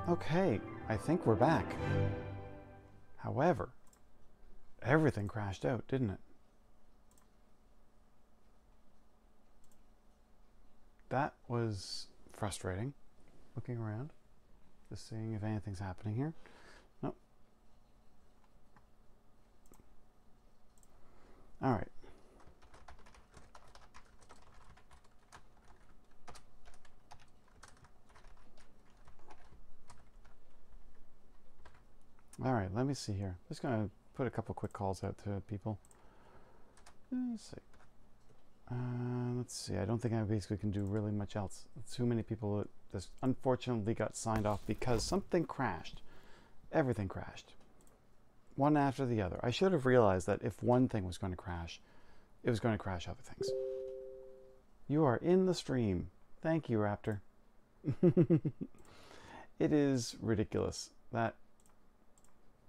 Okay, I think we're back. However, everything crashed out, didn't it? That was frustrating. Looking around, just seeing if anything's happening here. Nope. All right. All right, let me see here. Just gonna put a couple quick calls out to people. Let's see. I don't think I basically can do really much else. Too many people that just unfortunately got signed off because something crashed. Everything crashed. One after the other. I should have realized that if one thing was going to crash, it was going to crash other things. You are in the stream. Thank you, Raptor. It is ridiculous.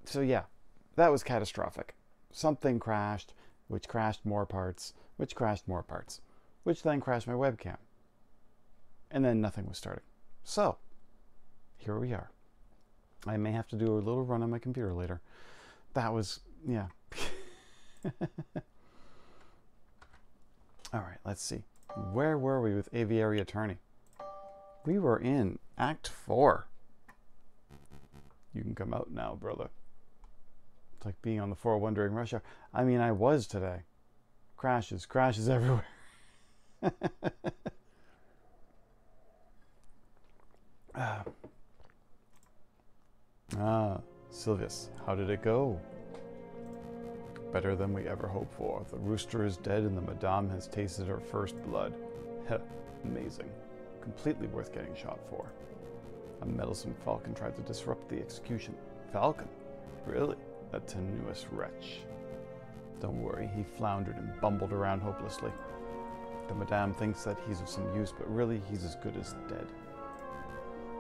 So yeah, that was catastrophic. Something crashed, which crashed more parts, which crashed more parts, which then crashed my webcam. And then nothing was starting. So, here we are. I may have to do a little run on my computer later. That was, yeah. All right, let's see. Where were we with Aviary Attorney? We were in Act 4. You can come out now, brother. It's like being on the 401 during rush hour. I mean, I was today. Crashes everywhere. Sylvius, how did it go? Better than we ever hoped for. The rooster is dead and the madame has tasted her first blood. Amazing. Completely worth getting shot for. A meddlesome falcon tried to disrupt the execution. Falcon? Really? A tenuous wretch. Don't worry, he floundered and bumbled around hopelessly. The madame thinks that he's of some use, but really he's as good as dead.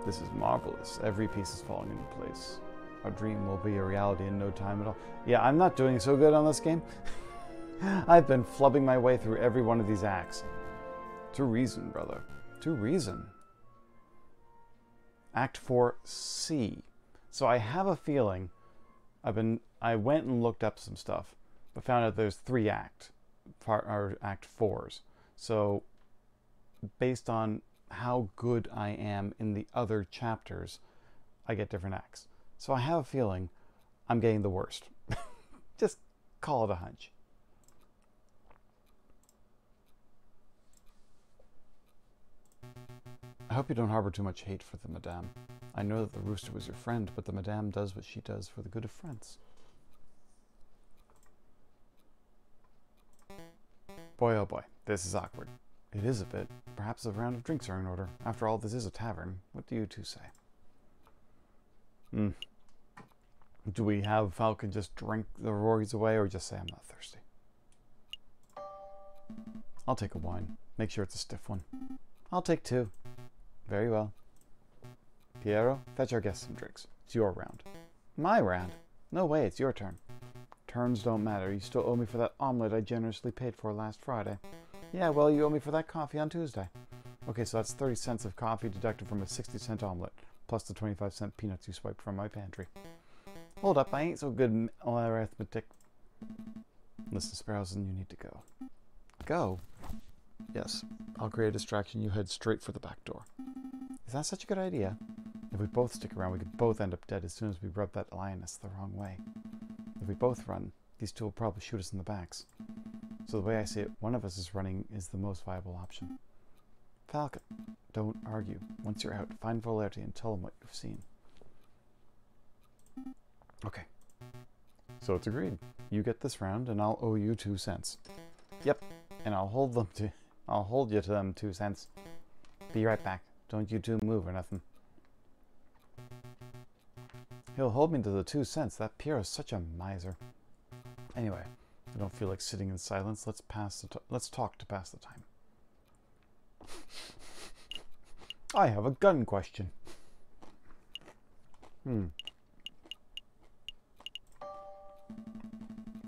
This is marvelous. Every piece is falling into place. Our dream will be a reality in no time at all. Yeah, I'm not doing so good on this game. I've been flubbing my way through every one of these acts. To reason, brother. To reason. Act 4C. So I have a feeling I went and looked up some stuff, but found out there's 3 Act 4s. So based on how good I am in the other chapters, I get different acts. So I have a feeling I'm getting the worst. Just call it a hunch. I hope you don't harbor too much hate for the madame. I know that the rooster was your friend, but the madame does what she does for the good of friends. Boy, oh boy, this is awkward. It is a bit. Perhaps a round of drinks are in order. After all, this is a tavern. What do you two say? Do we have Falcon just drink the Rories away, or just say I'm not thirsty? I'll take a wine. Make sure it's a stiff one. I'll take 2. Very well. Piero, fetch our guests some drinks. It's your round. My round? No way, it's your turn. Turns don't matter. You still owe me for that omelet I generously paid for last Friday. Yeah, well, you owe me for that coffee on Tuesday. Okay, so that's 30 cents of coffee deducted from a 60-cent omelet, plus the 25-cent peanuts you swiped from my pantry. Hold up, I ain't so good in arithmetic. Listen, Sparrowson, you need to go. Go? Yes, I'll create a distraction. You head straight for the back door. Is that such a good idea? If we both stick around, we could both end up dead as soon as we rub that lioness the wrong way. If we both run, these 2 will probably shoot us in the backs. So the way I see it, one of us is running is the most viable option. Falcon, don't argue. Once you're out, find Volerti and tell him what you've seen. Okay. So it's agreed. You get this round, and I'll owe you 2 cents. Yep, and I'll hold you to them 2 cents. Be right back. Don't you 2 move or nothing. He'll hold me to the 2 cents. That Piero's such a miser. Anyway, I don't feel like sitting in silence. Let's talk to pass the time. I have a gun question.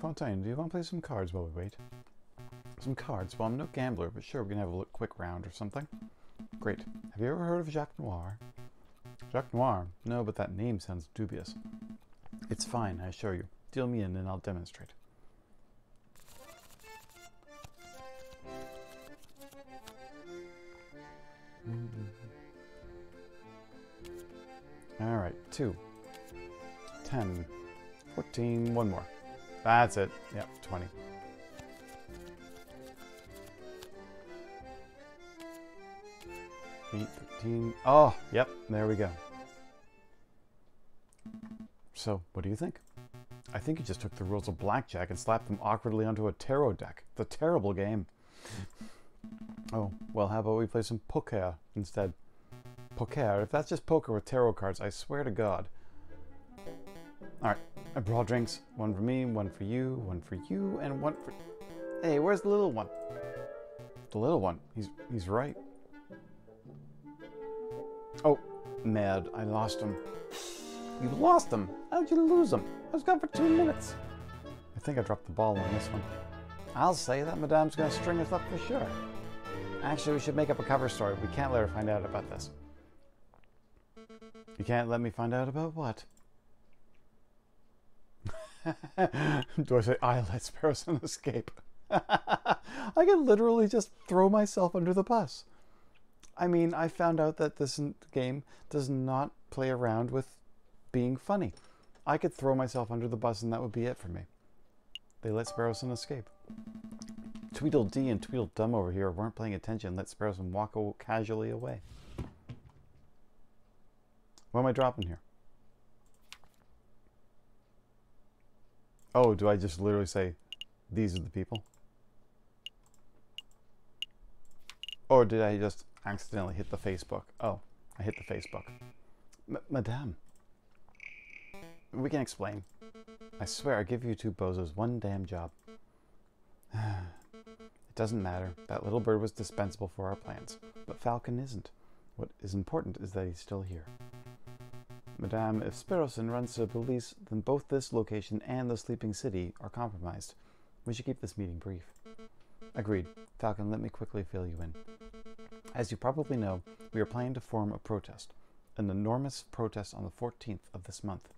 Fontaine, do you want to play some cards while we wait? Some cards? Well, I'm no gambler, but sure, we can have a quick round or something. Great. Have you ever heard of Jacques Noir? Jacques Noir? No, but that name sounds dubious. It's fine, I assure you. Deal me in and I'll demonstrate. Alright, 2, 10, 14, one more. That's it. Yep, 20. Eight, 13. Oh, yep, there we go. So, what do you think? I think you just took the rules of blackjack and slapped them awkwardly onto a tarot deck. It's a terrible game. Oh, well, how about we play some poker instead? Poker? If that's just poker with tarot cards, I swear to God. Alright, I brought drinks. One for me, one for you, and one for... Hey, where's the little one? The little one. He's right. Oh, mad. I lost him. You lost him? How'd you lose him? I was gone for 2 minutes. I think I dropped the ball on this one. I'll say that Madame's gonna string us up for sure. Actually, we should make up a cover story. We can't let her find out about this. You can't let me find out about what? Do I say, I let Sparrowson escape? I could literally just throw myself under the bus. I mean, I found out that this game does not play around with being funny. I could throw myself under the bus and that would be it for me. They let Sparrowson escape. Tweedledee and Tweedledum over here weren't paying attention, let Sparrowson walk casually away. What am I dropping here? Oh, do I just literally say, these are the people? Or did I just accidentally hit the Facebook? Oh, I hit the Facebook. Madame. We can explain. I swear I give you two bozos one damn job. It doesn't matter. That little bird was dispensable for our plans. But Falcon isn't. What is important is that he's still here. Madame, if Sparrowson runs to the police, then both this location and the sleeping city are compromised. We should keep this meeting brief. Agreed. Falcon, let me quickly fill you in. As you probably know, we are planning to form a protest. An enormous protest on the 14th of this month.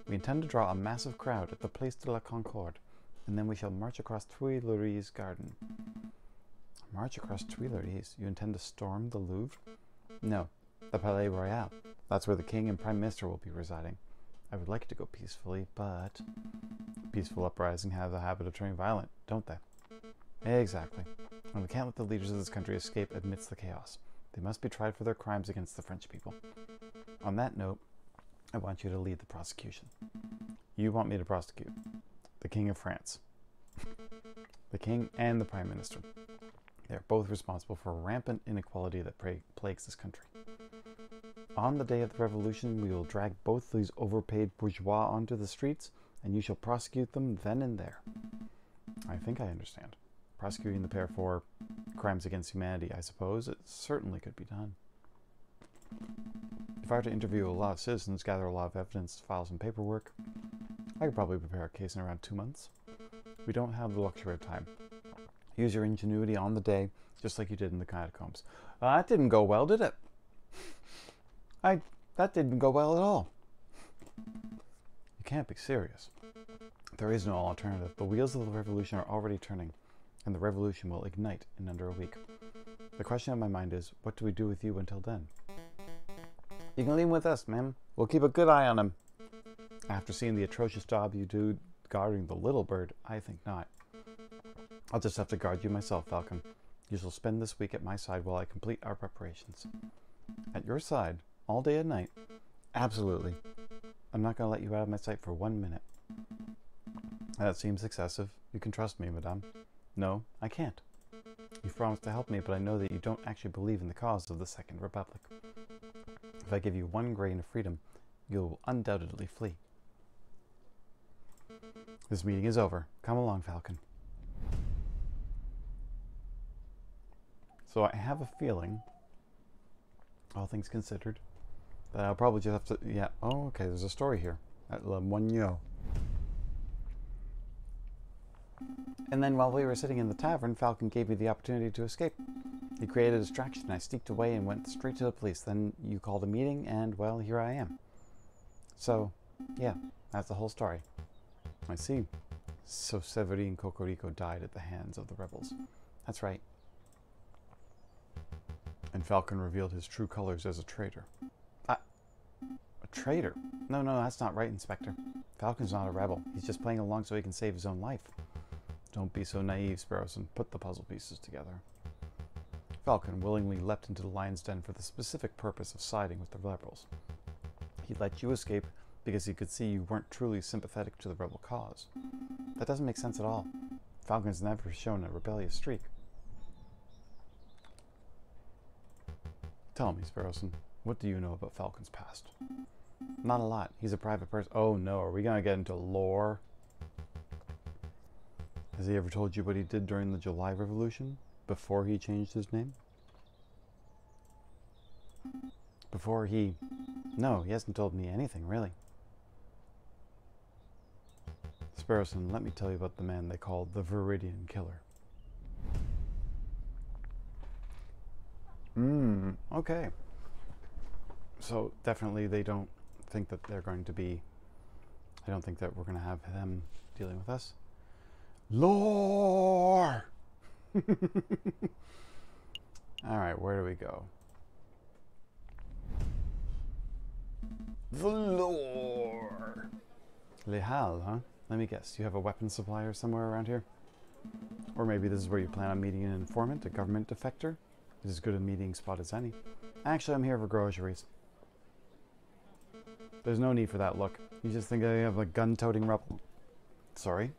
We intend to draw a massive crowd at the Place de la Concorde, and then we shall march across Tuileries Garden. March across Tuileries? You intend to storm the Louvre? No, the Palais Royal. That's where the King and Prime Minister will be residing. I would like it to go peacefully, but... Peaceful uprisings have the habit of turning violent, don't they? Exactly. And we can't let the leaders of this country escape amidst the chaos. They must be tried for their crimes against the French people. On that note, I want you to lead the prosecution. You want me to prosecute the King of France. The King and the Prime Minister. They are both responsible for rampant inequality that plagues this country. On the day of the revolution, we will drag both these overpaid bourgeois onto the streets, and you shall prosecute them then and there. I think I understand. Prosecuting the pair for crimes against humanity, I suppose. It certainly could be done. If I were to interview a lot of citizens, gather a lot of evidence, file some paperwork, I could probably prepare a case in around 2 months. We don't have the luxury of time. Use your ingenuity on the day, just like you did in the catacombs. That didn't go well, did it? That didn't go well at all. You can't be serious. There is no alternative. The wheels of the revolution are already turning, and the revolution will ignite in under a week. The question on my mind is, what do we do with you until then? You can leave with us, ma'am. We'll keep a good eye on him. After seeing the atrocious job you do guarding the little bird, I think not. I'll just have to guard you myself, Falcon. You shall spend this week at my side while I complete our preparations. At your side, all day and night? Absolutely. I'm not going to let you out of my sight for 1 minute. That seems excessive. You can trust me, madame. No, I can't. You've promised to help me, but I know that you don't actually believe in the cause of the Second Republic. If I give you 1 grain of freedom, you'll undoubtedly flee. This meeting is over. Come along, Falcon. So I have a feeling, all things considered, that I'll probably just have to, yeah, oh, okay, there's a story here. At Le Moigno. And then while we were sitting in the tavern, Falcon gave me the opportunity to escape. He created a distraction. I sneaked away and went straight to the police. Then you called a meeting, and, well, here I am. So, yeah, that's the whole story. I see. So Severine Cocorico died at the hands of the rebels. That's right. And Falcon revealed his true colors as a traitor. A traitor? No, that's not right, Inspector. Falcon's not a rebel. He's just playing along so he can save his own life. Don't be so naive, Sparrowson. Put the puzzle pieces together. Falcon willingly leapt into the lion's den for the specific purpose of siding with the rebels. He let you escape because he could see you weren't truly sympathetic to the rebel cause. That doesn't make sense at all. Falcon's never shown a rebellious streak. Tell me, Sparrowson, what do you know about Falcon's past? Not a lot. He's a private person. Oh no, are we going to get into lore? Has he ever told you what he did during the July Revolution? Before he changed his name? No, he hasn't told me anything, really. Sparrowson, let me tell you about the man they called the Viridian Killer. Okay. So, definitely they don't think that they're going to be... I don't think that we're going to have them dealing with us. Lore! Alright, where do we go? The lore! Lehal, huh? Let me guess, you have a weapons supplier somewhere around here? Or maybe this is where you plan on meeting an informant, a government defector? It's as good a meeting spot as any. Actually, I'm here for groceries. There's no need for that look. You just think I have a gun-toting rebel. Sorry?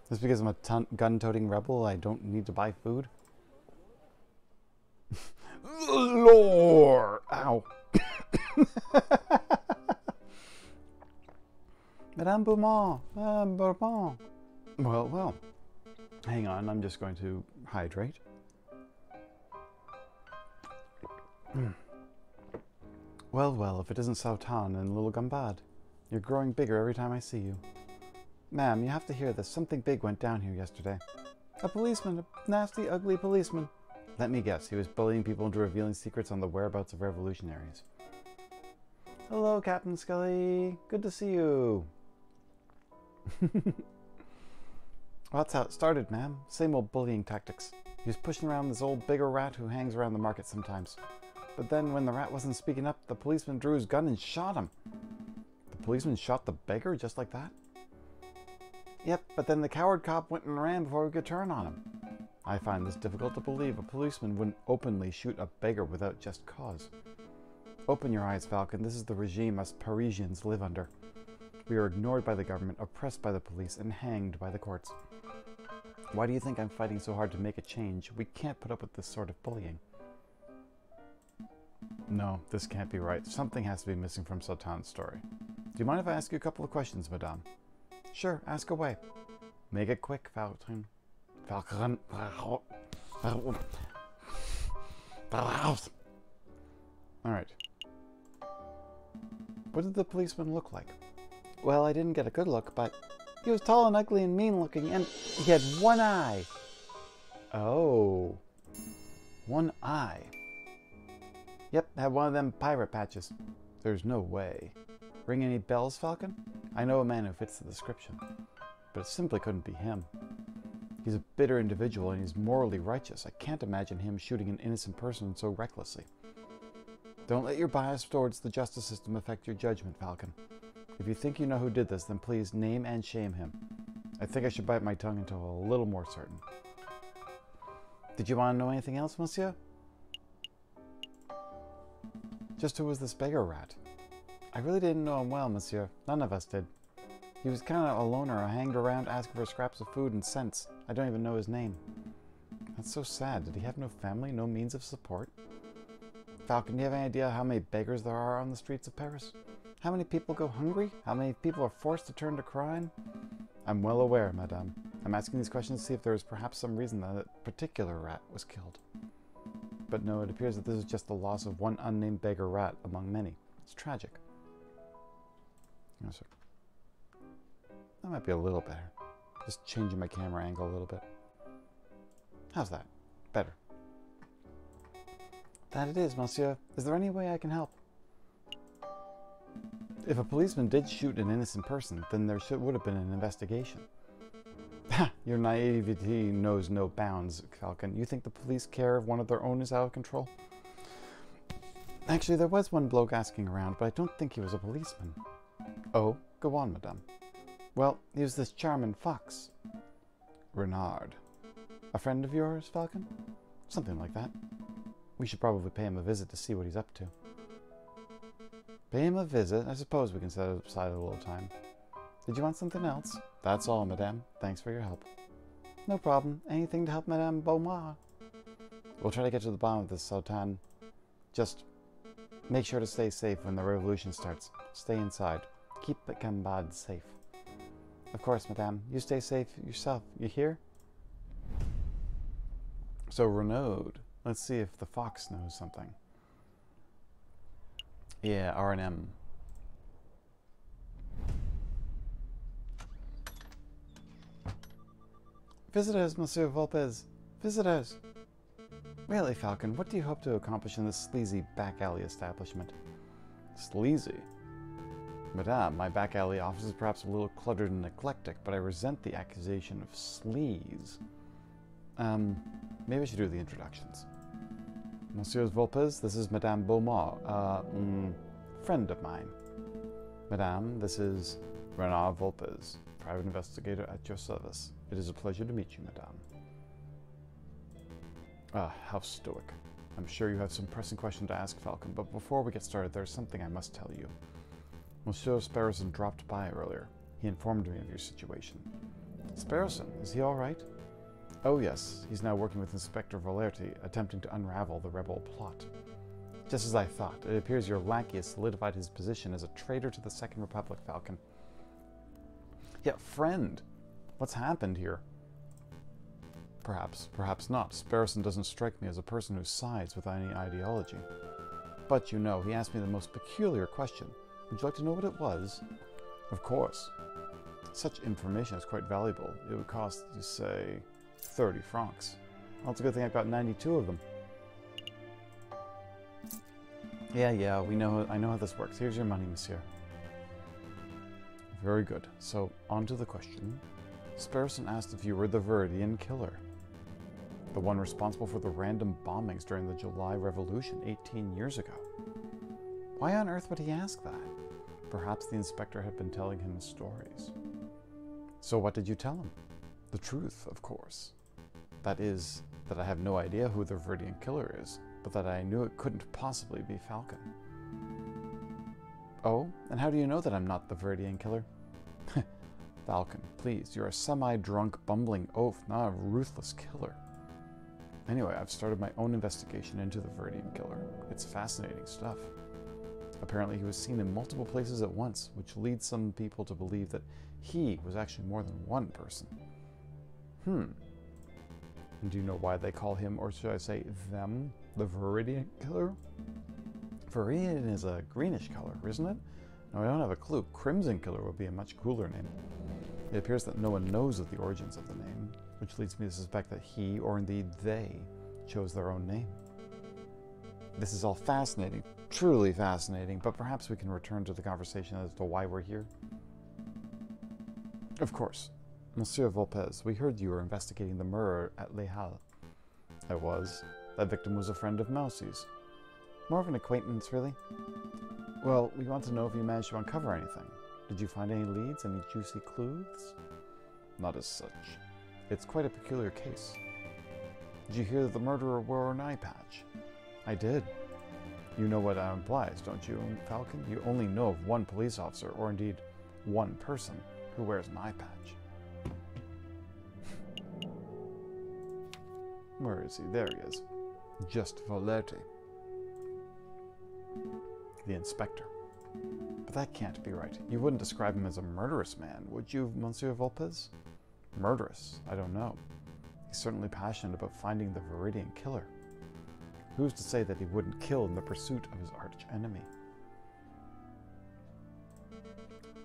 Just because I'm a gun-toting rebel, I don't need to buy food? The lore! Ow. Madame Beaumont, Madame Bourbon. Well. Hang on, I'm just going to hydrate. Well, if it isn't Sautan and Little Gambad. You're growing bigger every time I see you. Ma'am, you have to hear this. Something big went down here yesterday. A policeman, a nasty, ugly policeman. Let me guess, he was bullying people into revealing secrets on the whereabouts of revolutionaries. Hello, Captain Scully. Good to see you. Well, that's how it started, ma'am. Same old bullying tactics. He was pushing around this old bigger rat who hangs around the market sometimes. But then when the rat wasn't speaking up, the policeman drew his gun and shot him. The policeman shot the beggar just like that? Yep, but then the coward cop went and ran before we could turn on him. I find this difficult to believe. A policeman wouldn't openly shoot a beggar without just cause. Open your eyes, Falcon. This is the regime us Parisians live under. We are ignored by the government, oppressed by the police, and hanged by the courts. Why do you think I'm fighting so hard to make a change? We can't put up with this sort of bullying. No, this can't be right. Something has to be missing from Sultan's story. Do you mind if I ask you a couple of questions, madame? Sure, ask away. Make it quick, Falcon. Falcon. Alright. What did the policeman look like? Well, I didn't get a good look, but he was tall and ugly and mean looking, and he had one eye. Oh. One eye. Yep, had one of them pirate patches. There's no way. Ring any bells, Falcon? I know a man who fits the description, but it simply couldn't be him. He's a bitter individual and he's morally righteous. I can't imagine him shooting an innocent person so recklessly. Don't let your bias towards the justice system affect your judgment, Falcon. If you think you know who did this, then please name and shame him. I think I should bite my tongue until a little more certain. Did you want to know anything else, monsieur? Just who was this beggar rat? I really didn't know him well, monsieur. None of us did. He was kind of a loner who hanged around asking for scraps of food and cents. I don't even know his name. That's so sad. Did he have no family, no means of support? Falcon, do you have any idea how many beggars there are on the streets of Paris? How many people go hungry? How many people are forced to turn to crime? I'm well aware, madame. I'm asking these questions to see if there is perhaps some reason that a particular rat was killed. But no, it appears that this is just the loss of one unnamed beggar rat among many. It's tragic. Yes, sir. That might be a little better. Just changing my camera angle a little bit. How's that? Better. That it is, monsieur. Is there any way I can help? If a policeman did shoot an innocent person, then there would have been an investigation. Your naivety knows no bounds, Falcon. You think the police care if one of their own is out of control? Actually, there was one bloke asking around, but I don't think he was a policeman. Oh, go on, madame. Well, he was this charming fox. Renard. A friend of yours, Falcon? Something like that. We should probably pay him a visit to see what he's up to. Pay him a visit? I suppose we can set aside a little time. Did you want something else? That's all, madame. Thanks for your help. No problem. Anything to help Madame Beaumont? We'll try to get to the bottom of this, Sultan. Just make sure to stay safe when the revolution starts. Stay inside. Keep the Gambad safe. Of course, madame. You stay safe yourself. You hear? So, Renaud. Let's see if the fox knows something. Yeah, R&M. Visitors, Monsieur Volpez. Visitors. Really, Falcon, what do you hope to accomplish in this sleazy back-alley establishment? Sleazy? Madame, my back-alley office is perhaps a little cluttered and eclectic, but I resent the accusation of sleaze. Maybe I should do the introductions. Monsieur Volpez, this is Madame Beaumont, friend of mine. Madame, this is Renard Volpez, private investigator at your service. It is a pleasure to meet you, madame. Ah, how stoic. I'm sure you have some pressing question to ask, Falcon, but before we get started, there's something I must tell you. Monsieur Sparrowson dropped by earlier. He informed me of your situation. Sparrowson, is he all right? Oh yes, he's now working with Inspector Valerti, attempting to unravel the rebel plot. Just as I thought, it appears your lackey has solidified his position as a traitor to the Second Republic, Falcon. Yeah, friend! What's happened here? Perhaps, perhaps not. Sparrowson doesn't strike me as a person who sides with any ideology. But you know, he asked me the most peculiar question. Would you like to know what it was? Of course. Such information is quite valuable. It would cost, you say, 30 francs. Well, it's a good thing I've got 92 of them. Yeah, I know how this works. Here's your money, monsieur. Very good. So, on to the question. Sparrowson asked if you were the Viridian killer. The one responsible for the random bombings during the July Revolution 18 years ago. Why on earth would he ask that? Perhaps the inspector had been telling him stories. So what did you tell him? The truth, of course. That is, that I have no idea who the Viridian killer is, but that I knew it couldn't possibly be Falcon. Oh, and how do you know that I'm not the Viridian killer? Falcon, please, you're a semi-drunk, bumbling oaf, not a ruthless killer. Anyway, I've started my own investigation into the Viridian killer. It's fascinating stuff. Apparently he was seen in multiple places at once, which leads some people to believe that he was actually more than one person. And do you know why they call him, or should I say them, the Viridian killer? Viridian is a greenish color, isn't it? No, I don't have a clue. Crimson Killer would be a much cooler name. It appears that no one knows of the origins of the name, which leads me to suspect that he, or indeed they, chose their own name. This is all fascinating, truly fascinating, but perhaps we can return to the conversation as to why we're here. Of course. Monsieur Volpez, we heard you were investigating the murder at Les Halles. I was. That victim was a friend of Mousie's. More of an acquaintance, really. Well, we want to know if you managed to uncover anything. Did you find any leads, any juicy clues? Not as such. It's quite a peculiar case. Did you hear that the murderer wore an eye patch? I did. You know what that implies, don't you, Falcon? You only know of one police officer, or indeed one person, who wears an eye patch. Where is he? There he is. Just Valerti. The inspector. But that can't be right. You wouldn't describe him as a murderous man, would you, Monsieur Volpez? Murderous? I don't know. He's certainly passionate about finding the Viridian killer. Who's to say that he wouldn't kill in the pursuit of his arch enemy?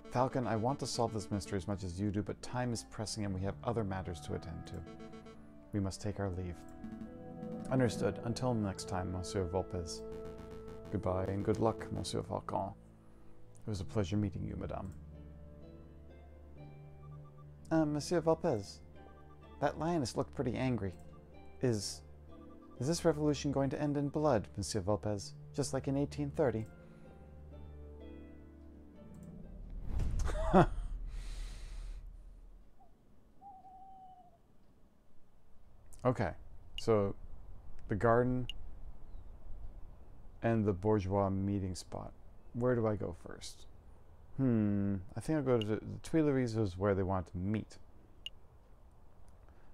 Falcon, I want to solve this mystery as much as you do, but time is pressing and we have other matters to attend to. We must take our leave. Understood. Until next time, Monsieur Volpez. Goodbye and good luck, Monsieur Falcon. It was a pleasure meeting you, Madame. Monsieur Volpez, that lioness looked pretty angry. Is this revolution going to end in blood, Monsieur Volpez, just like in 1830? Okay, so the garden and the bourgeois meeting spot. Where do I go first? I think I'll go to the Tuileries is where they want to meet.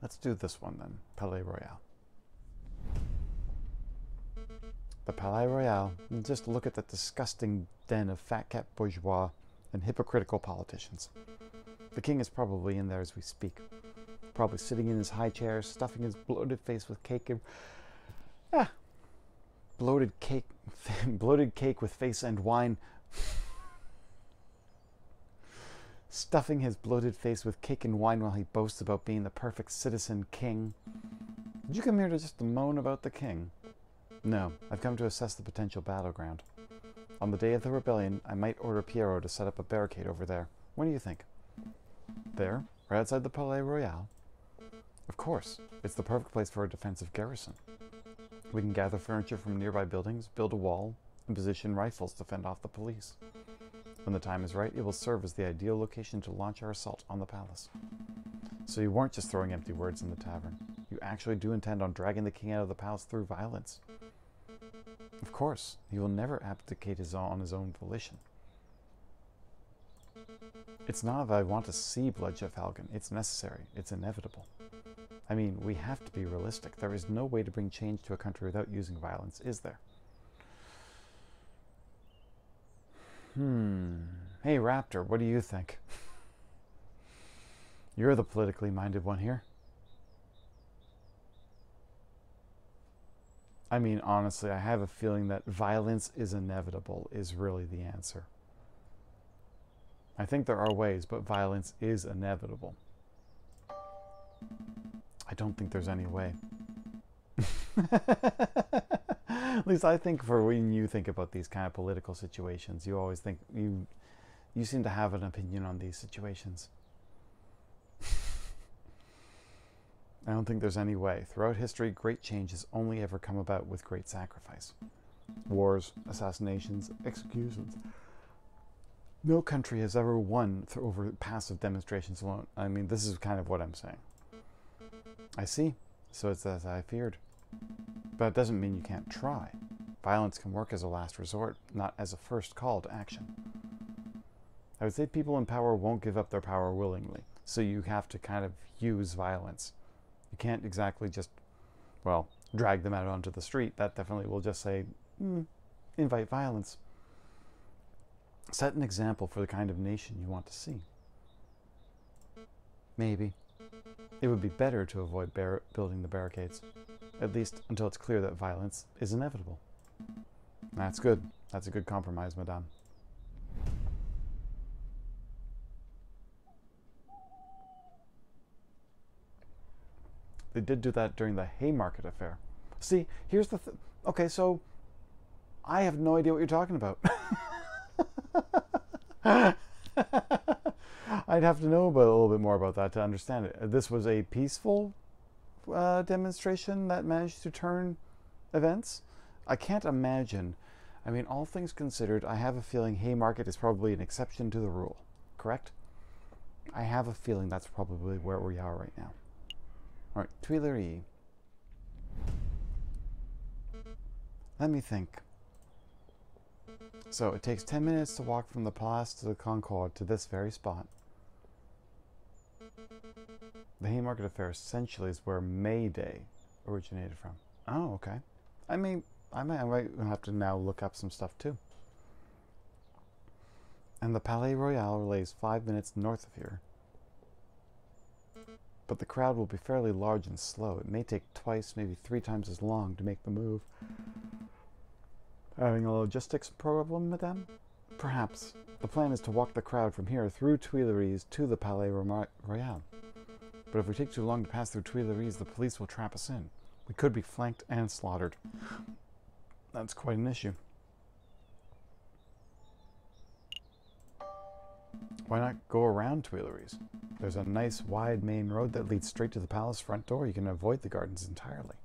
Let's do this one then, Palais Royal. The Palais Royal, and just look at that disgusting den of fat-cat bourgeois and hypocritical politicians. The king is probably in there as we speak. Probably sitting in his high chair, stuffing his bloated face with cake and... bloated cake with face and wine. Stuffing his bloated face with cake and wine while he boasts about being the perfect citizen king. Did you come here to just moan about the king? No, I've come to assess the potential battleground. On the day of the rebellion, I might order Pierrot to set up a barricade over there. What do you think? There, right outside the Palais Royal? Of course, it's the perfect place for a defensive garrison. We can gather furniture from nearby buildings, build a wall, and position rifles to fend off the police. When the time is right, it will serve as the ideal location to launch our assault on the palace. So you weren't just throwing empty words in the tavern. You actually do intend on dragging the king out of the palace through violence. Of course, he will never abdicate on his own volition. It's not that I want to see bloodshed, Falcon. It's necessary. It's inevitable. I mean, we have to be realistic. There is no way to bring change to a country without using violence, is there? Hey, Raptor, what do you think? You're the politically minded one here. I mean, honestly, I have a feeling that violence is inevitable is really the answer. I think there are ways, but violence is inevitable. I don't think there's any way. At least I think for when you think about these kind of political situations, you always think you seem to have an opinion on these situations. I don't think there's any way. Throughout history, great change has only ever come about with great sacrifice. Wars, assassinations, executions. No country has ever won over passive demonstrations alone. I mean, this is kind of what I'm saying. I see. So it's as I feared. But it doesn't mean you can't try. Violence can work as a last resort, not as a first call to action. I would say people in power won't give up their power willingly, so you have to kind of use violence. You can't exactly just, well, drag them out onto the street. That definitely will just say, invite violence. Set an example for the kind of nation you want to see. Maybe. It would be better to avoid building the barricades, at least until it's clear that violence is inevitable. That's good. That's a good compromise, Madame. They did do that during the Haymarket affair. See, here's the okay, so I have no idea what you're talking about. I'd have to know a little bit more about that to understand it. This was a peaceful demonstration that managed to turn events. I can't imagine. I mean, all things considered, I have a feeling Haymarket is probably an exception to the rule. Correct? I have a feeling that's probably where we are right now. All right, Tuileries. Let me think. So it takes 10 minutes to walk from the Place to the Concorde to this very spot. The Haymarket affair essentially is where May Day originated from. Oh, okay. I might have to now look up some stuff too. And the Palais Royal lays 5 minutes north of here. But the crowd will be fairly large and slow. It may take twice, maybe 3 times as long to make the move. Having a logistics problem, Madame? Perhaps. The plan is to walk the crowd from here through Tuileries to the Palais Royal. But if we take too long to pass through Tuileries, the police will trap us in. We could be flanked and slaughtered. That's quite an issue. Why not go around Tuileries? There's a nice wide main road that leads straight to the palace front door. You can avoid the gardens entirely.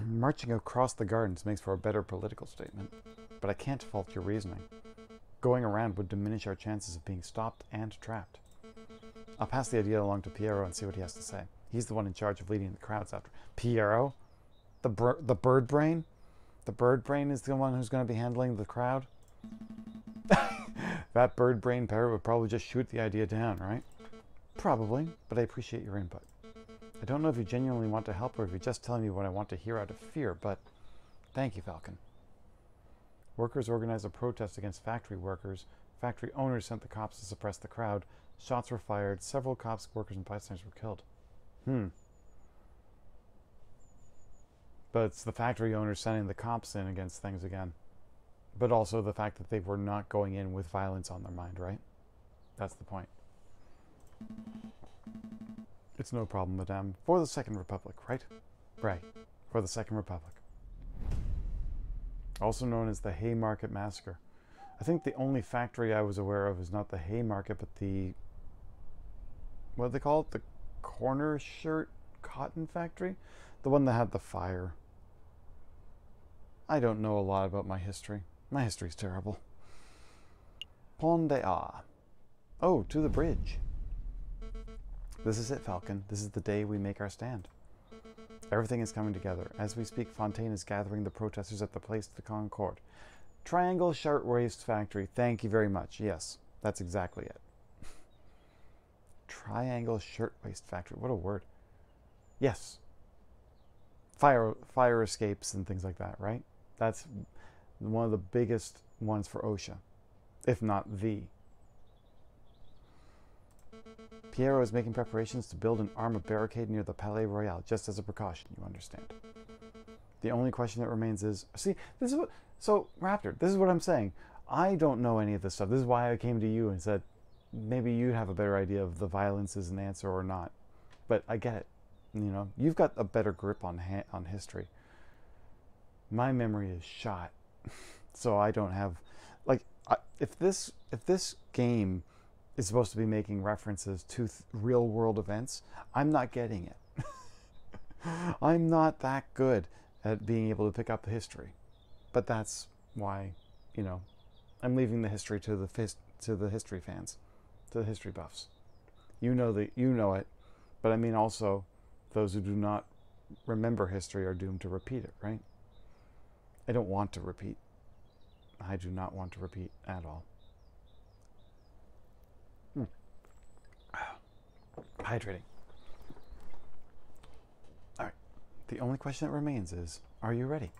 Marching across the gardens makes for a better political statement, but I can't fault your reasoning. Going around would diminish our chances of being stopped and trapped. I'll pass the idea along to Piero and see what he has to say. He's the one in charge of leading the crowds after. Piero? The bird brain? The bird brain is the one who's going to be handling the crowd? That bird brain parrot would probably just shoot the idea down, right? Probably, but I appreciate your input. I don't know if you genuinely want to help or if you're just telling me what I want to hear out of fear, but thank you, Falcon. Workers organized a protest against factory workers. Factory owners sent the cops to suppress the crowd. Shots were fired. Several cops, workers, and bystanders were killed. But it's the factory owners sending the cops in against things again. But also the fact that they were not going in with violence on their mind, right? That's the point. It's no problem, madame. For the Second Republic, right? Right. For the Second Republic. Also known as the Haymarket Massacre. I think the only factory I was aware of is not the Haymarket, but the... what do they call it? The corner shirt cotton factory? The one that had the fire. I don't know a lot about my history. My history's terrible. Pont des Arts. Oh, to the bridge. This is it, Falcon. This is the day we make our stand. Everything is coming together. As we speak, Fontaine is gathering the protesters at the Place de Concorde. Triangle Shirtwaist Factory. Thank you very much. Yes, that's exactly it. Triangle Shirtwaist Factory. What a word. Yes. Fire escapes and things like that, right? That's one of the biggest ones for OSHA, if not the. Piero is making preparations to build and arm a barricade near the Palais Royal, just as a precaution, you understand. The only question that remains is, see, this is what, so Raptor, this is what I'm saying. I don't know any of this stuff. This is why I came to you and said, maybe you'd have a better idea of the violence is an answer or not. But I get it. You know, you've got a better grip on history. My memory is shot. So I don't have, like, if this game is supposed to be making references to real world events, I'm not getting it. I'm not that good at being able to pick up the history. But that's why, you know, I'm leaving the history to the history fans, to the history buffs. You know it, but I mean also those who do not remember history are doomed to repeat it, right? I don't want to repeat. I do not want to repeat at all. Hydrating. All right. The only question that remains is, are you ready?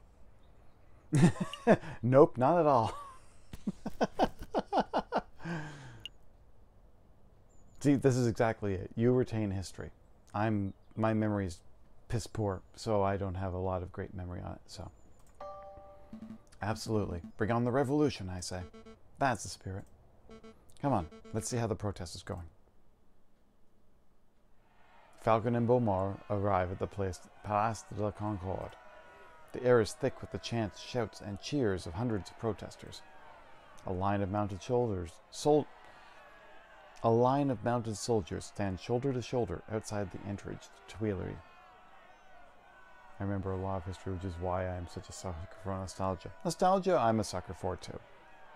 Nope, not at all. See, this is exactly it. You retain history. My memory's piss poor, so I don't have a lot of great memory on it, so. Absolutely. Bring on the revolution, I say. That's the spirit. Come on, let's see how the protest is going. Falcon and Beaumont arrive at the Place de la Concorde. The air is thick with the chants, shouts, and cheers of hundreds of protesters. A line of mounted soldiers stand shoulder to shoulder outside the entrance to Tuileries. I remember a lot of history, which is why I'm such a sucker for nostalgia. Nostalgia, I'm a sucker for too.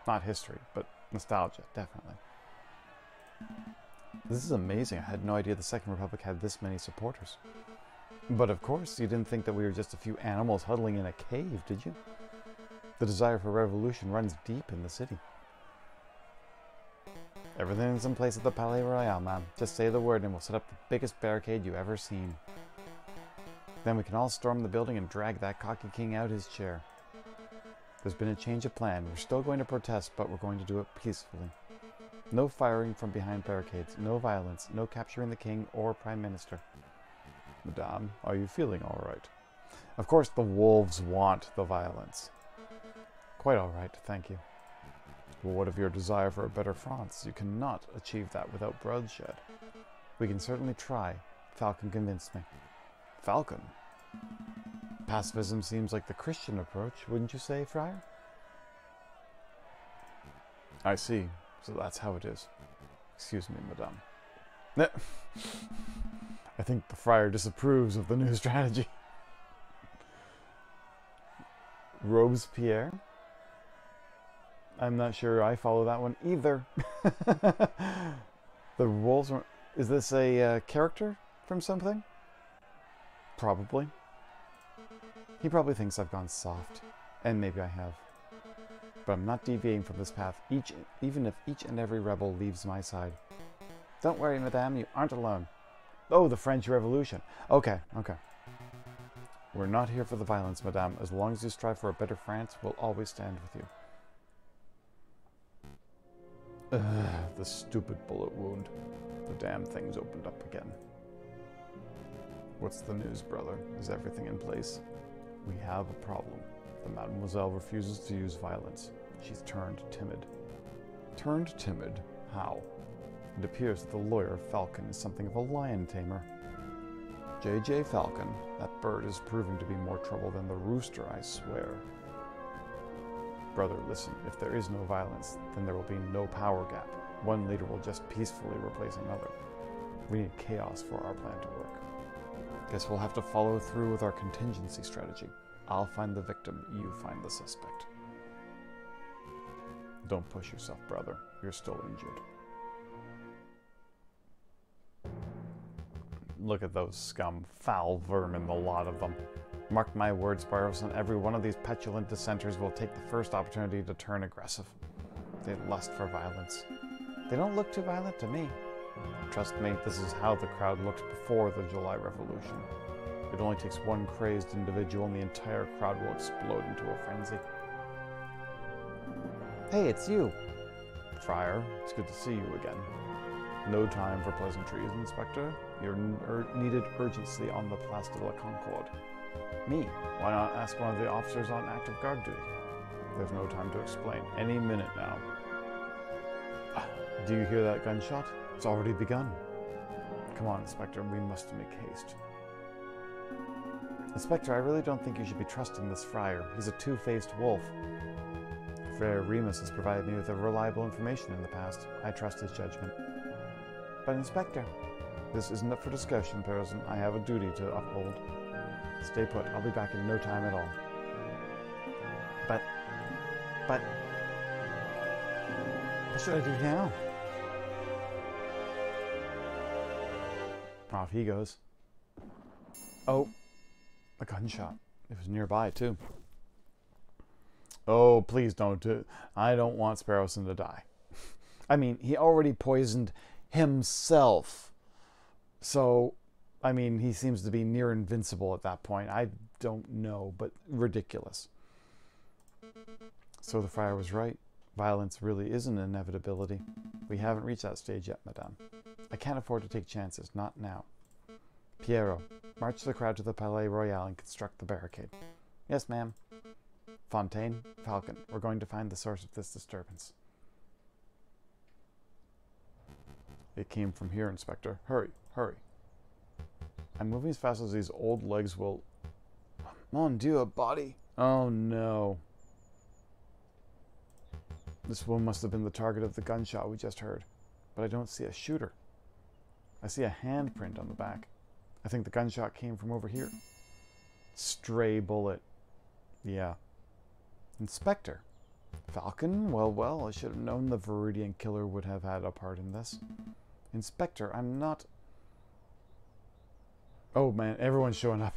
Not history, but nostalgia, definitely. This is amazing. I had no idea the Second Republic had this many supporters. But of course, you didn't think that we were just a few animals huddling in a cave, did you? The desire for revolution runs deep in the city. Everything's in place at the Palais Royal, ma'am. Just say the word and we'll set up the biggest barricade you've ever seen. Then we can all storm the building and drag that cocky king out his chair. There's been a change of plan. We're still going to protest, but we're going to do it peacefully. No firing from behind barricades, no violence, no capturing the king or prime minister. Madame, are you feeling all right? Of course the wolves want the violence. Quite all right, thank you. Well, what of your desire for a better France? You cannot achieve that without bloodshed. We can certainly try. Falcon convinced me. Falcon. Pacifism seems like the Christian approach, wouldn't you say, Friar? I see. So that's how it is. Excuse me, madame. I think the Friar disapproves of the new strategy. Robespierre? I'm not sure I follow that one either. The wolves are... Is this a character from something? Probably. He probably thinks I've gone soft. And maybe I have. But I'm not deviating from this path, even if each and every rebel leaves my side. Don't worry, madame, you aren't alone. Oh, the French Revolution. Okay, okay. We're not here for the violence, madame. As long as you strive for a better France, we'll always stand with you. Ugh, the stupid bullet wound. The damn thing's opened up again. What's the news, brother? Is everything in place? We have a problem. The Mademoiselle refuses to use violence. She's turned timid. Turned timid? How? It appears that the lawyer, Falcon, is something of a lion tamer. J.J. Falcon, that bird is proving to be more trouble than the rooster, I swear. Brother, listen, if there is no violence, then there will be no power gap. One leader will just peacefully replace another. We need chaos for our plan to work. Guess we'll have to follow through with our contingency strategy. I'll find the victim, you find the suspect. Don't push yourself, brother. You're still injured. Look at those scum, foul vermin, the lot of them. Mark my words, Barrowson, every one of these petulant dissenters will take the first opportunity to turn aggressive. They lust for violence. They don't look too violent to me. Trust me, this is how the crowd looked before the July Revolution. It only takes one crazed individual and the entire crowd will explode into a frenzy. Hey, it's you! Friar, it's good to see you again. No time for pleasantries, Inspector. You're needed urgently on the Place de la Concorde. Me? Why not ask one of the officers on active guard duty? There's no time to explain. Any minute now. Do you hear that gunshot? It's already begun. Come on, Inspector, we must make haste. Inspector, I really don't think you should be trusting this friar. He's a two-faced wolf. Friar Remus has provided me with reliable information in the past. I trust his judgment. But Inspector, this isn't up for discussion, Pearson. I have a duty to uphold. Stay put. I'll be back in no time at all. But... What should I do now? Off he goes. Oh, a gunshot. It was nearby, too. Oh, please don't do it. I don't want Sparrowson to die. I mean, he already poisoned himself. So, I mean, he seems to be near invincible at that point. I don't know, but ridiculous. So the friar was right. Violence really is an inevitability. We haven't reached that stage yet, madame. I can't afford to take chances, not now. Piero, march the crowd to the Palais Royal and construct the barricade. Yes, ma'am. Fontaine, Falcon, we're going to find the source of this disturbance. It came from here, Inspector. Hurry, hurry. I'm moving as fast as these old legs will... Mon Dieu, a body! Oh, no. This one must have been the target of the gunshot we just heard. But I don't see a shooter. I see a handprint on the back. I think the gunshot came from over here. Stray bullet. Yeah. Inspector. Falcon? Well, well, I should have known the Viridian killer would have had a part in this. Inspector, I'm not... Oh man, everyone's showing up.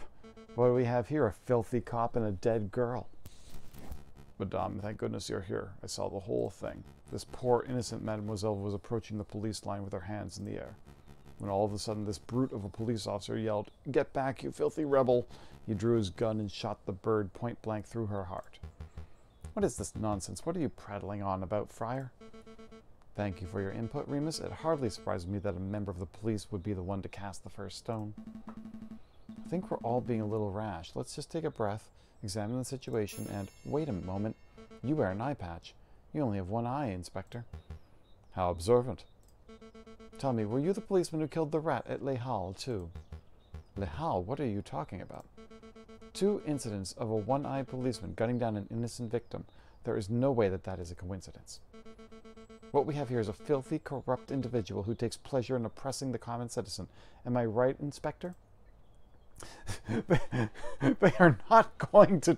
What do we have here? A filthy cop and a dead girl. Madame, thank goodness you're here. I saw the whole thing. This poor innocent mademoiselle was approaching the police line with her hands in the air. When all of a sudden this brute of a police officer yelled, "Get back, you filthy rebel!" He drew his gun and shot the bird point blank through her heart. What is this nonsense? What are you prattling on about, Friar? Thank you for your input, Remus. It hardly surprises me that a member of the police would be the one to cast the first stone. I think we're all being a little rash. Let's just take a breath, examine the situation, and... Wait a moment. You wear an eye patch. You only have one eye, Inspector. How observant. Tell me, were you the policeman who killed the rat at Les Halles, too? Lehal, what are you talking about? 2 incidents of a one-eyed policeman gunning down an innocent victim. There is no way that is a coincidence. What we have here is a filthy, corrupt individual who takes pleasure in oppressing the common citizen. Am I right, Inspector? They are not going to...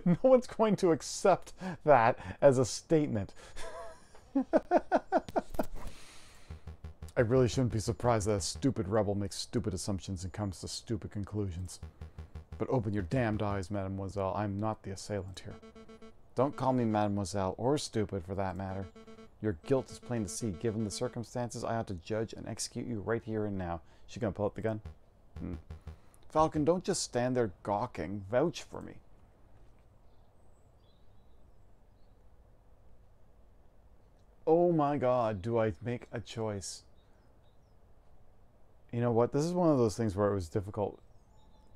No one's going to accept that as a statement. I really shouldn't be surprised that a stupid rebel makes stupid assumptions and comes to stupid conclusions. But open your damned eyes, mademoiselle. I'm not the assailant here. Don't call me mademoiselle, or stupid for that matter. Your guilt is plain to see. Given the circumstances, I ought to judge and execute you right here and now. She gonna pull out the gun? Falcon, don't just stand there gawking. Vouch for me. Oh my god, do I make a choice? You know what? This is one of those things where it was difficult.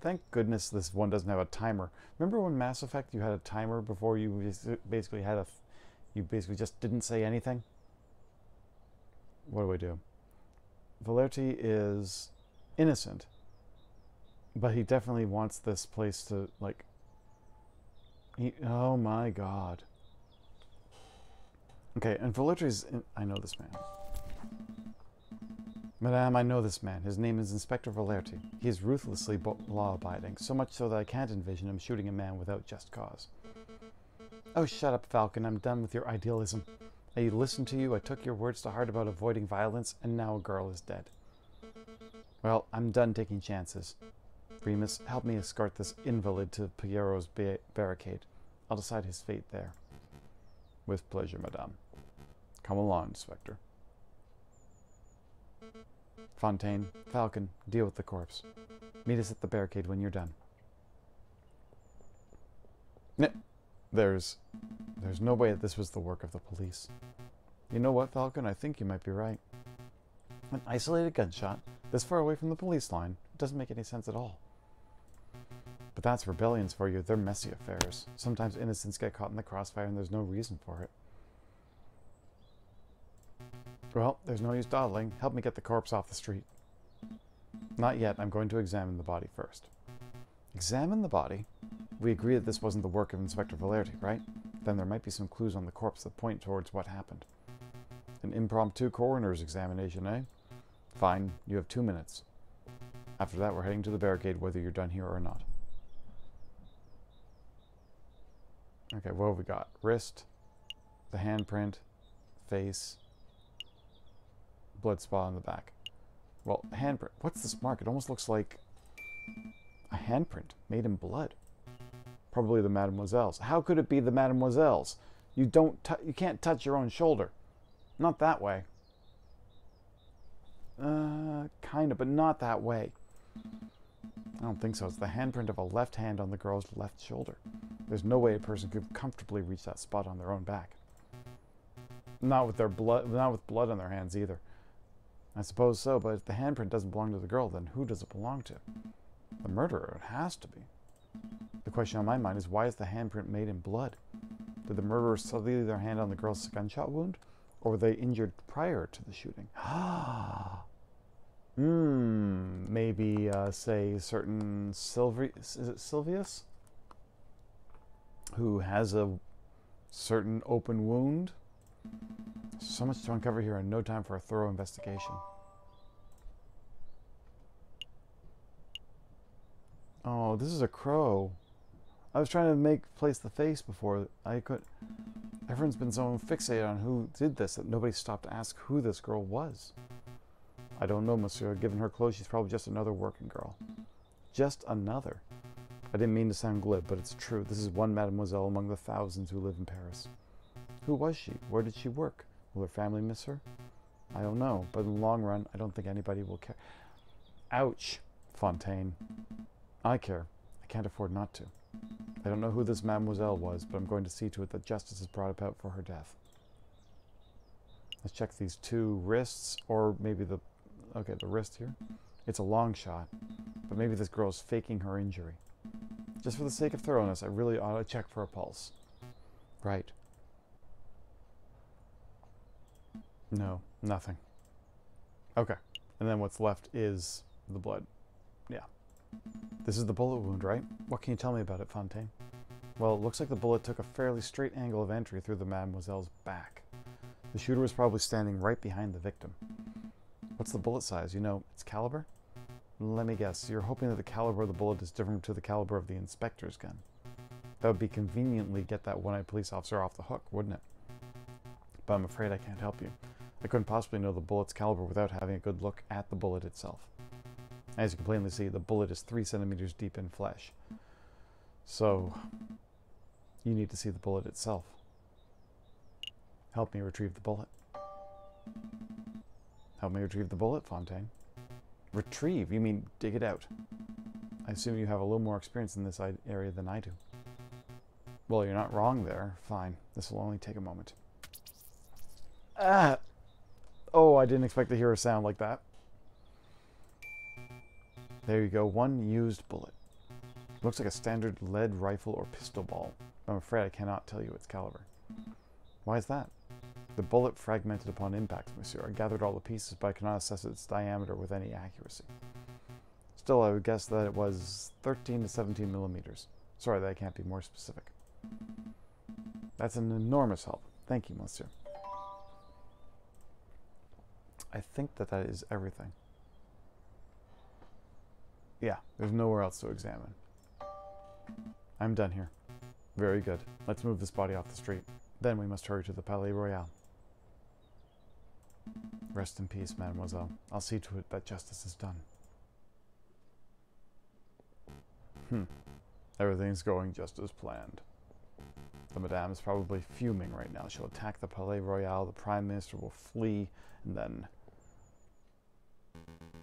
Thank goodness this one doesn't have a timer. Remember when Mass Effect you had a timer before you basically had you basically just didn't say anything? What do I do? Valerti is innocent, but he definitely wants this place to, like... oh my god. Okay, and Valerti's... I know this man. Madame, I know this man. His name is Inspector Valerti. He is ruthlessly law-abiding, so much so that I can't envision him shooting a man without just cause. Oh, shut up, Falcon. I'm done with your idealism. I listened to you, I took your words to heart about avoiding violence, and now a girl is dead. Well, I'm done taking chances. Remus, help me escort this invalid to Piero's barricade. I'll decide his fate there. With pleasure, madame. Come along, Inspector. Fontaine, Falcon, deal with the corpse. Meet us at the barricade when you're done. There's no way that this was the work of the police. You know what, Falcon? I think you might be right. An isolated gunshot, this far away from the police line, doesn't make any sense at all. But that's rebellions for you. They're messy affairs. Sometimes innocents get caught in the crossfire and there's no reason for it. Well, there's no use dawdling. Help me get the corpse off the street. Not yet. I'm going to examine the body first. Examine the body? We agree that this wasn't the work of Inspector Valerti, right? Then there might be some clues on the corpse that point towards what happened. An impromptu coroner's examination, eh? Fine. You have 2 minutes. After that, we're heading to the barricade, whether you're done here or not. Okay, what have we got? Wrist, the handprint, face, blood spot on the back. Well, handprint. What's this mark? It almost looks like a handprint made in blood. Probably the Mademoiselle's. How could it be the Mademoiselle's? You can't touch your own shoulder. Not that way. Kind of, but not that way. I don't think so. It's the handprint of a left hand on the girl's left shoulder. There's no way a person could comfortably reach that spot on their own back. Not with their blood, not with blood on their hands either. I suppose so, but if the handprint doesn't belong to the girl, then who does it belong to? The murderer, it has to be. The question on my mind is, why is the handprint made in blood? Did the murderer sully their hand on the girl's gunshot wound? Or were they injured prior to the shooting? Maybe, say, certain is it Silvius? Who has a certain open wound? So much to uncover here and no time for a thorough investigation. Oh, this is a crow. I was trying to place the face before I could. Everyone's been so fixated on who did this that nobody stopped to ask who this girl was. I don't know, monsieur. Given her clothes, she's probably just another working girl. Just another. I didn't mean to sound glib, but it's true. This is one mademoiselle among the thousands who live in Paris. Who was she? Where did she work? Will her family miss her? I don't know, but in the long run, I don't think anybody will care. Ouch, Fontaine. I care. I can't afford not to. I don't know who this mademoiselle was, but I'm going to see to it that justice is brought about for her death. Let's check these 2 wrists, or maybe the wrist here. It's a long shot, but maybe this girl's faking her injury. Just for the sake of thoroughness, I really ought to check for a pulse. Right. No, nothing. Okay. And then what's left is The blood. Yeah. This is the bullet wound, right? What can you tell me about it, Fontaine? Well, it looks like the bullet took a fairly straight angle of entry through the mademoiselle's back. The shooter was probably standing right behind the victim. What's the bullet size? You know, its caliber? Let me guess. You're hoping that the caliber of the bullet is different to the caliber of the inspector's gun. That would be conveniently get that one-eyed police officer off the hook, wouldn't it? But I'm afraid I can't help you. I couldn't possibly know the bullet's caliber without having a good look at the bullet itself. As you can plainly see, the bullet is 3 centimeters deep in flesh. So, you need to see the bullet itself. Help me retrieve the bullet. Help me retrieve the bullet, Fontaine. Retrieve? You mean dig it out? I assume you have a little more experience in this area than I do. Well, you're not wrong there. Fine. This will only take a moment. Ah! Oh, I didn't expect to hear a sound like that. There you go. One used bullet. Looks like a standard lead rifle or pistol ball. I'm afraid I cannot tell you its caliber. Why is that? The bullet fragmented upon impact, monsieur. I gathered all the pieces, but I cannot assess its diameter with any accuracy. Still, I would guess that it was 13 to 17 millimeters. Sorry that I can't be more specific. That's an enormous help. Thank you, monsieur. I think that is everything. Yeah, there's nowhere else to examine. I'm done here. Very good. Let's move this body off the street. Then we must hurry to the Palais Royal. Rest in peace, mademoiselle. I'll see to it that justice is done. Everything's going just as planned. The madame is probably fuming right now. She'll attack the Palais Royal, the Prime Minister will flee, and then...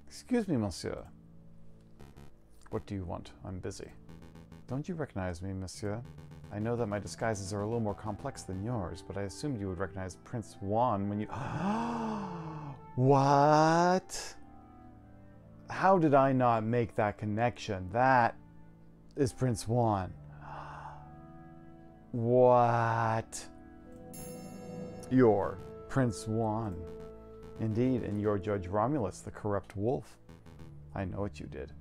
Excuse me, monsieur. What do you want? I'm busy. Don't you recognize me, monsieur? I know that my disguises are a little more complex than yours, but I assumed you would recognize Prince Juan when you... What? How did I not make that connection? That is Prince Juan. What? You're Prince Juan. Indeed, and you're Judge Romulus, the corrupt wolf. I know what you did.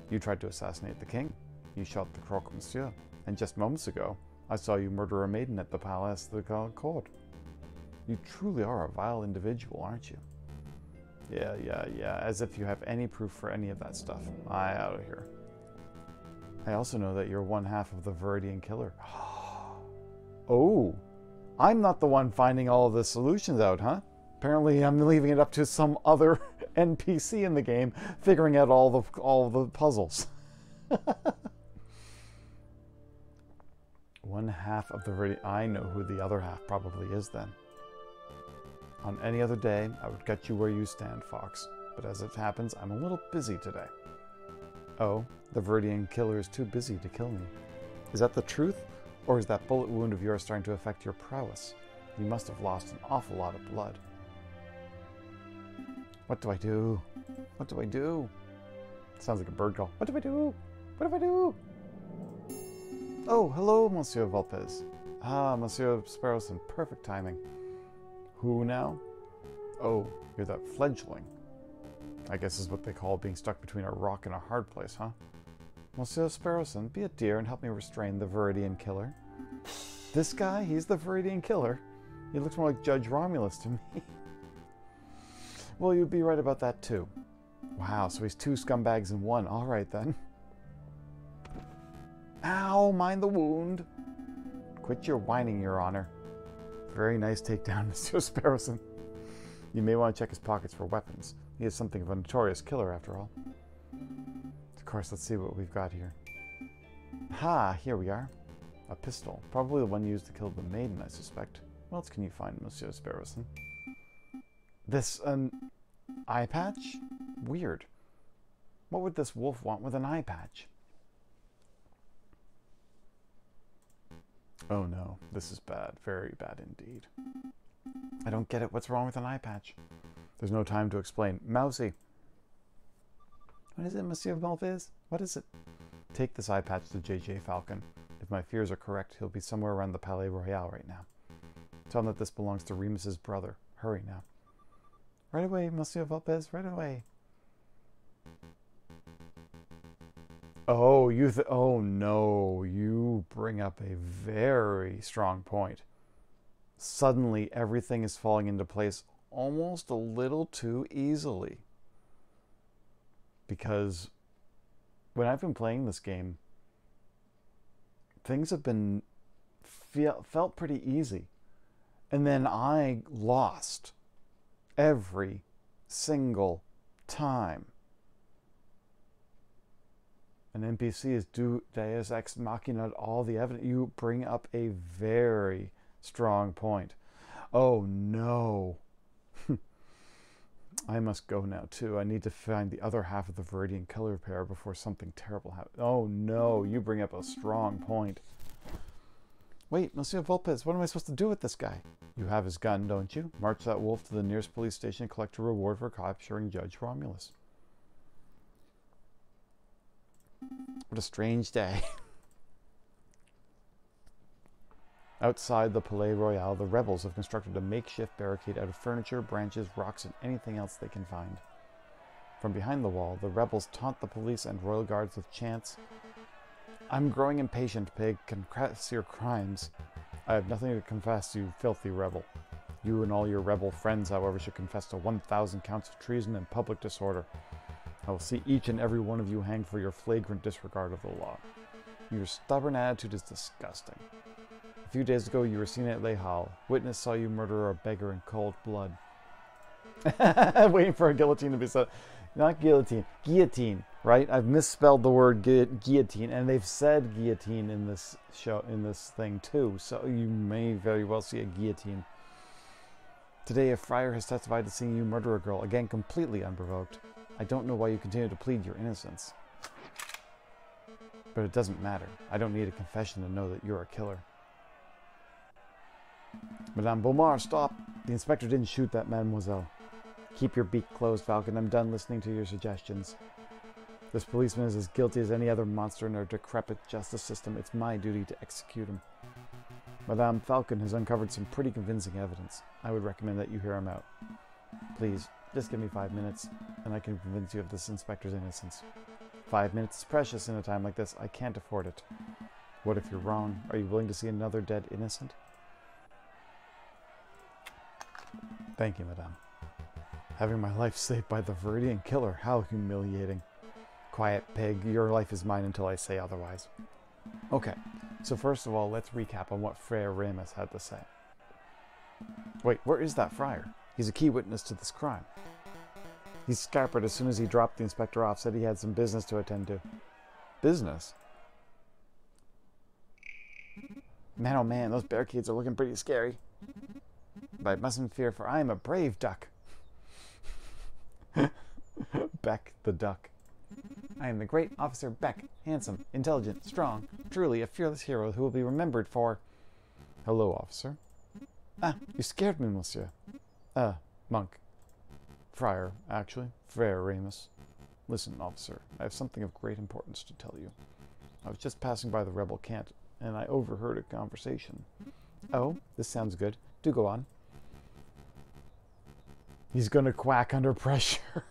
You tried to assassinate the king. You shot the croque monsieur. And just moments ago, I saw you murder a maiden at the Palace de la Cour. You truly are a vile individual, aren't you? Yeah. As if you have any proof for any of that stuff. Out of here. I also know that you're one half of the Viridian killer. Oh, I'm not the one finding all of the solutions out, huh? Apparently I'm leaving it up to some other NPC in the game figuring out all the puzzles. One half of the Viridian... I know who the other half probably is then. On any other day, I would get you where you stand, Fox. But as it happens, I'm a little busy today. Oh, the Viridian killer is too busy to kill me. Is that the truth? Or is that bullet wound of yours starting to affect your prowess? You must have lost an awful lot of blood. What do I do? What do I do? Sounds like a bird call. What do I do? What do I do? Oh, hello, Monsieur Volpez. Ah, Monsieur Sparrowson. Perfect timing. Who now? Oh, you're that fledgling. I guess is what they call being stuck between a rock and a hard place, huh? Monsieur Sparrowson, be a dear and help me restrain the Viridian killer. This guy? He's the Viridian killer? He looks more like Judge Romulus to me. Well, you'd be right about that too. Wow, so he's two scumbags in one. All right then. Ow, mind the wound. Quit your whining, Your Honor. Very nice takedown, Monsieur Sparrowson. You may want to check his pockets for weapons. He is something of a notorious killer, after all. Of course, let's see what we've got here. Ha, here we are. A pistol. Probably the one used to kill the maiden, I suspect. What else can you find, Monsieur Sparrowson? This, an eye patch? Weird. What would this wolf want with an eye patch? Oh no, this is bad. Very bad indeed. I don't get it. What's wrong with an eye patch? There's no time to explain. Mousy. What is it, Monsieur Malviz? What is it? Take this eye patch to J.J. Falcon. If my fears are correct, he'll be somewhere around the Palais Royal right now. Tell him that this belongs to Remus's brother. Hurry now. Right away, Monsieur Volpez, right away. Oh, oh no, you bring up a very strong point. Suddenly, everything is falling into place almost a little too easily. Because when I've been playing this game, things have been felt pretty easy. And then I lost every single time. An NPC is Deus Ex Machina all the evidence. You bring up a very strong point. Oh no. I must go now too. I need to find the other half of the Viridian color pair before something terrible happens. Oh no, you bring up a strong point. Wait, Monsieur Vulpes, what am I supposed to do with this guy? You have his gun, don't you? March that wolf to the nearest police station and collect a reward for capturing Judge Romulus. What a strange day. Outside the Palais Royal, the rebels have constructed a makeshift barricade out of furniture, branches, rocks, and anything else they can find. From behind the wall, the rebels taunt the police and royal guards with chants. I'm growing impatient, pig. Confess your crimes. I have nothing to confess, you filthy rebel. You and all your rebel friends, however, should confess to 1,000 counts of treason and public disorder. I will see each and every one of you hanged for your flagrant disregard of the law. Your stubborn attitude is disgusting. A few days ago, you were seen at Les Halles. Witness saw you murder a beggar in cold blood. Waiting for a guillotine to be said. Not guillotine. Guillotine, right? I've misspelled the word guillotine, and they've said guillotine in this show, in this thing too. So you may very well see a guillotine. Today, a friar has testified to seeing you murder a girl, again completely unprovoked. I don't know why you continue to plead your innocence. But it doesn't matter. I don't need a confession to know that you're a killer. Madame Beaumont, stop! The inspector didn't shoot that mademoiselle. Keep your beak closed, Falcon. I'm done listening to your suggestions. This policeman is as guilty as any other monster in our decrepit justice system. It's my duty to execute him. Madame Falcon has uncovered some pretty convincing evidence. I would recommend that you hear him out. Please, just give me 5 minutes, and I can convince you of this inspector's innocence. 5 minutes is precious in a time like this. I can't afford it. What if you're wrong? Are you willing to see another dead innocent? Thank you, Madame. Having my life saved by the Viridian killer. How humiliating. Quiet, pig. Your life is mine until I say otherwise. Okay, so first of all, let's recap on what Friar Remus had to say. Wait, where is that friar? He's a key witness to this crime. He scampered as soon as he dropped the inspector off, said he had some business to attend to. Business? Man, oh man, those barricades are looking pretty scary. But I mustn't fear, for I am a brave duck. Beck the duck. I am the great Officer Beck, handsome, intelligent, strong, truly a fearless hero who will be remembered for... Hello, officer. Ah, you scared me, monsieur. Monk. Friar, actually. Friar Remus. Listen, officer, I have something of great importance to tell you. I was just passing by the rebel camp, and I overheard a conversation. Oh, this sounds good. Do go on. He's gonna quack under pressure.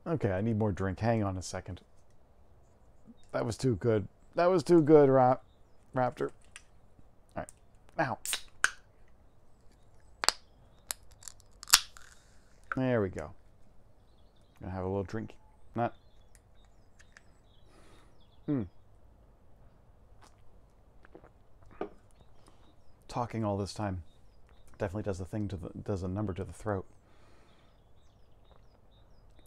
Okay, I need more drink. Hang on a second. That was too good. That was too good, Raptor. Alright. Ow. There we go. Gonna have a little drink. Not. Talking all this time definitely does a thing to does a number to the throat.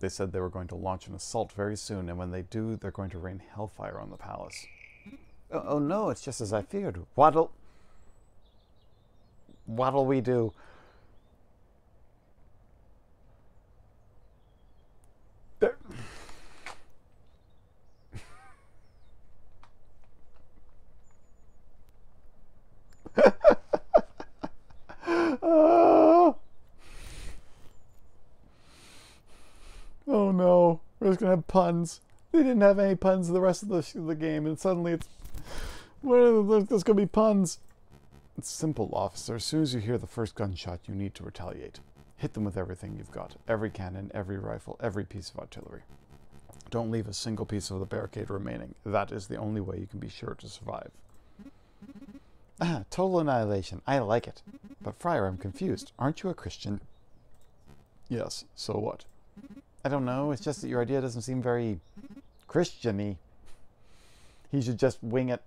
They said they were going to launch an assault very soon, and when they do, they're going to rain hellfire on the palace. Oh no, it's just as I feared. What'll we do? Oh no, we're just gonna have puns. They didn't have any puns the rest of the game, and suddenly it's... There's going to be puns. It's simple, officer. As soon as you hear the first gunshot, you need to retaliate. Hit them with everything you've got. Every cannon, every rifle, every piece of artillery. Don't leave a single piece of the barricade remaining. That is the only way you can be sure to survive. Ah, total annihilation. I like it. But Friar, I'm confused. Aren't you a Christian? Yes, so what? I don't know. It's just that your idea doesn't seem very Christian-y. He should just wing it.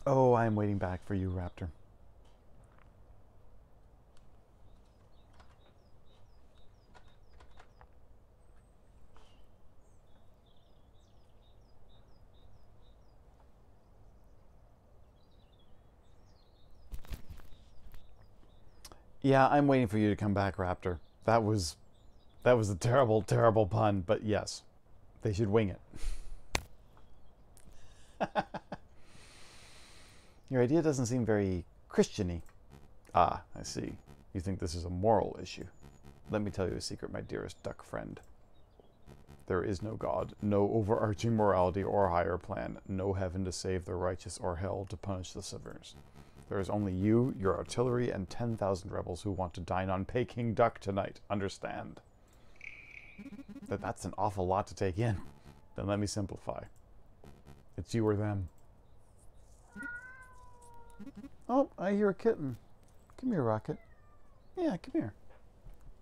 Oh, I am waiting back for you, Raptor. Yeah, I'm waiting for you to come back, Raptor. That was a terrible, terrible pun, but yes, they should wing it. Your idea doesn't seem very Christian-y. Ah, I see. You think this is a moral issue. Let me tell you a secret, my dearest duck friend. There is no God, no overarching morality or higher plan, no heaven to save the righteous or hell to punish the sinners. There is only you, your artillery, and 10,000 rebels who want to dine on Peking duck tonight. Understand? That's an awful lot to take in. Then let me simplify. It's you or them. Oh, I hear a kitten. Come here, Rocket. Yeah, come here.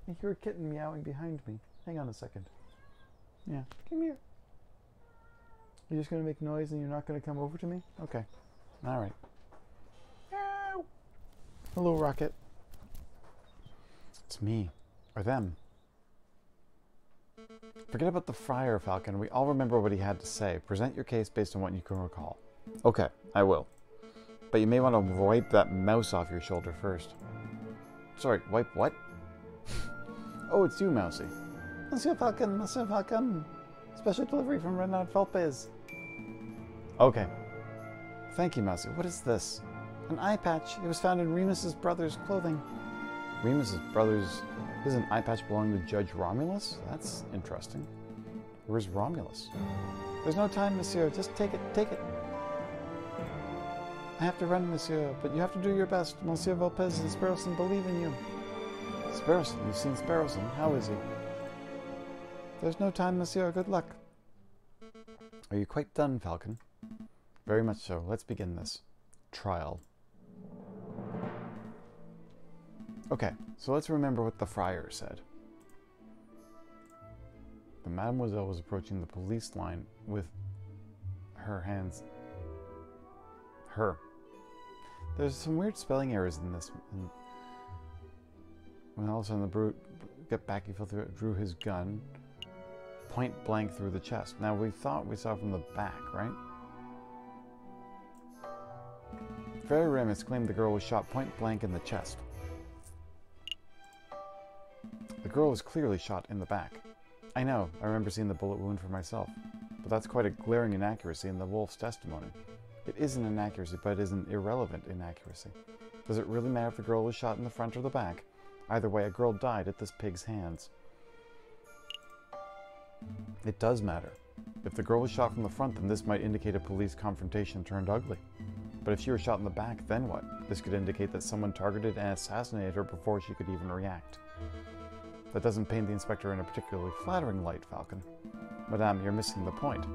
I hear a kitten meowing behind me. Hang on a second. Yeah, come here. You're just going to make noise and you're not going to come over to me? Okay. All right. Meow. Hello, Rocket. It's me. Or them. Forget about the Friar, Falcon. We all remember what he had to say. Present your case based on what you can recall. Okay, I will. But you may want to wipe that mouse off your shoulder first. Sorry, wipe what? Oh, it's you, Mousy. Monsieur Falcon, Monsieur Falcon. Special delivery from Renard Felpes. Okay. Thank you, Mousy. What is this? An eye patch. It was found in Remus's brother's clothing. Remus's brother's... Does an eye patch belong to Judge Romulus? That's interesting. Where's Romulus? There's no time, Monsieur. Just take it. Take it. I have to run, Monsieur, but you have to do your best. Monsieur Volpez and Sparrowson believe in you. Sparrowson? You've seen Sparrowson. How is he? There's no time, Monsieur. Good luck. Are you quite done, Falcon? Very much so. Let's begin this trial. Okay, so let's remember what the Friar said. The Mademoiselle was approaching the police line with her hands... There's some weird spelling errors in this. And when all of a sudden the brute got back, he drew his gun point blank through the chest. Now we thought we saw from the back, right? Fairy Remus claimed the girl was shot point blank in the chest. The girl was clearly shot in the back. I know, I remember seeing the bullet wound for myself, but that's quite a glaring inaccuracy in the wolf's testimony. It is an inaccuracy, but it is an irrelevant inaccuracy. Does it really matter if the girl was shot in the front or the back? Either way, a girl died at this pig's hands. It does matter. If the girl was shot from the front, then this might indicate a police confrontation turned ugly. But if she were shot in the back, then what? This could indicate that someone targeted and assassinated her before she could even react. That doesn't paint the inspector in a particularly flattering light, Falcon. Madame, you're missing the point.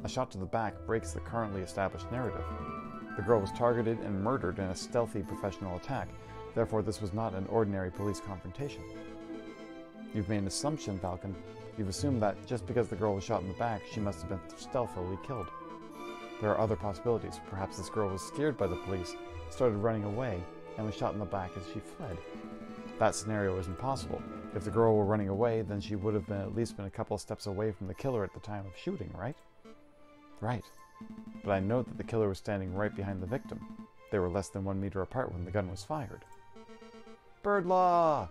A shot to the back breaks the currently established narrative. The girl was targeted and murdered in a stealthy professional attack. Therefore, this was not an ordinary police confrontation. You've made an assumption, Falcon. You've assumed that just because the girl was shot in the back, she must have been stealthily killed. There are other possibilities. Perhaps this girl was scared by the police, started running away, and was shot in the back as she fled. That scenario isn't possible. If the girl were running away, then she would have been at least a couple of steps away from the killer at the time of shooting, right? Right. But I note that the killer was standing right behind the victim. They were less than 1 meter apart when the gun was fired. Bird law!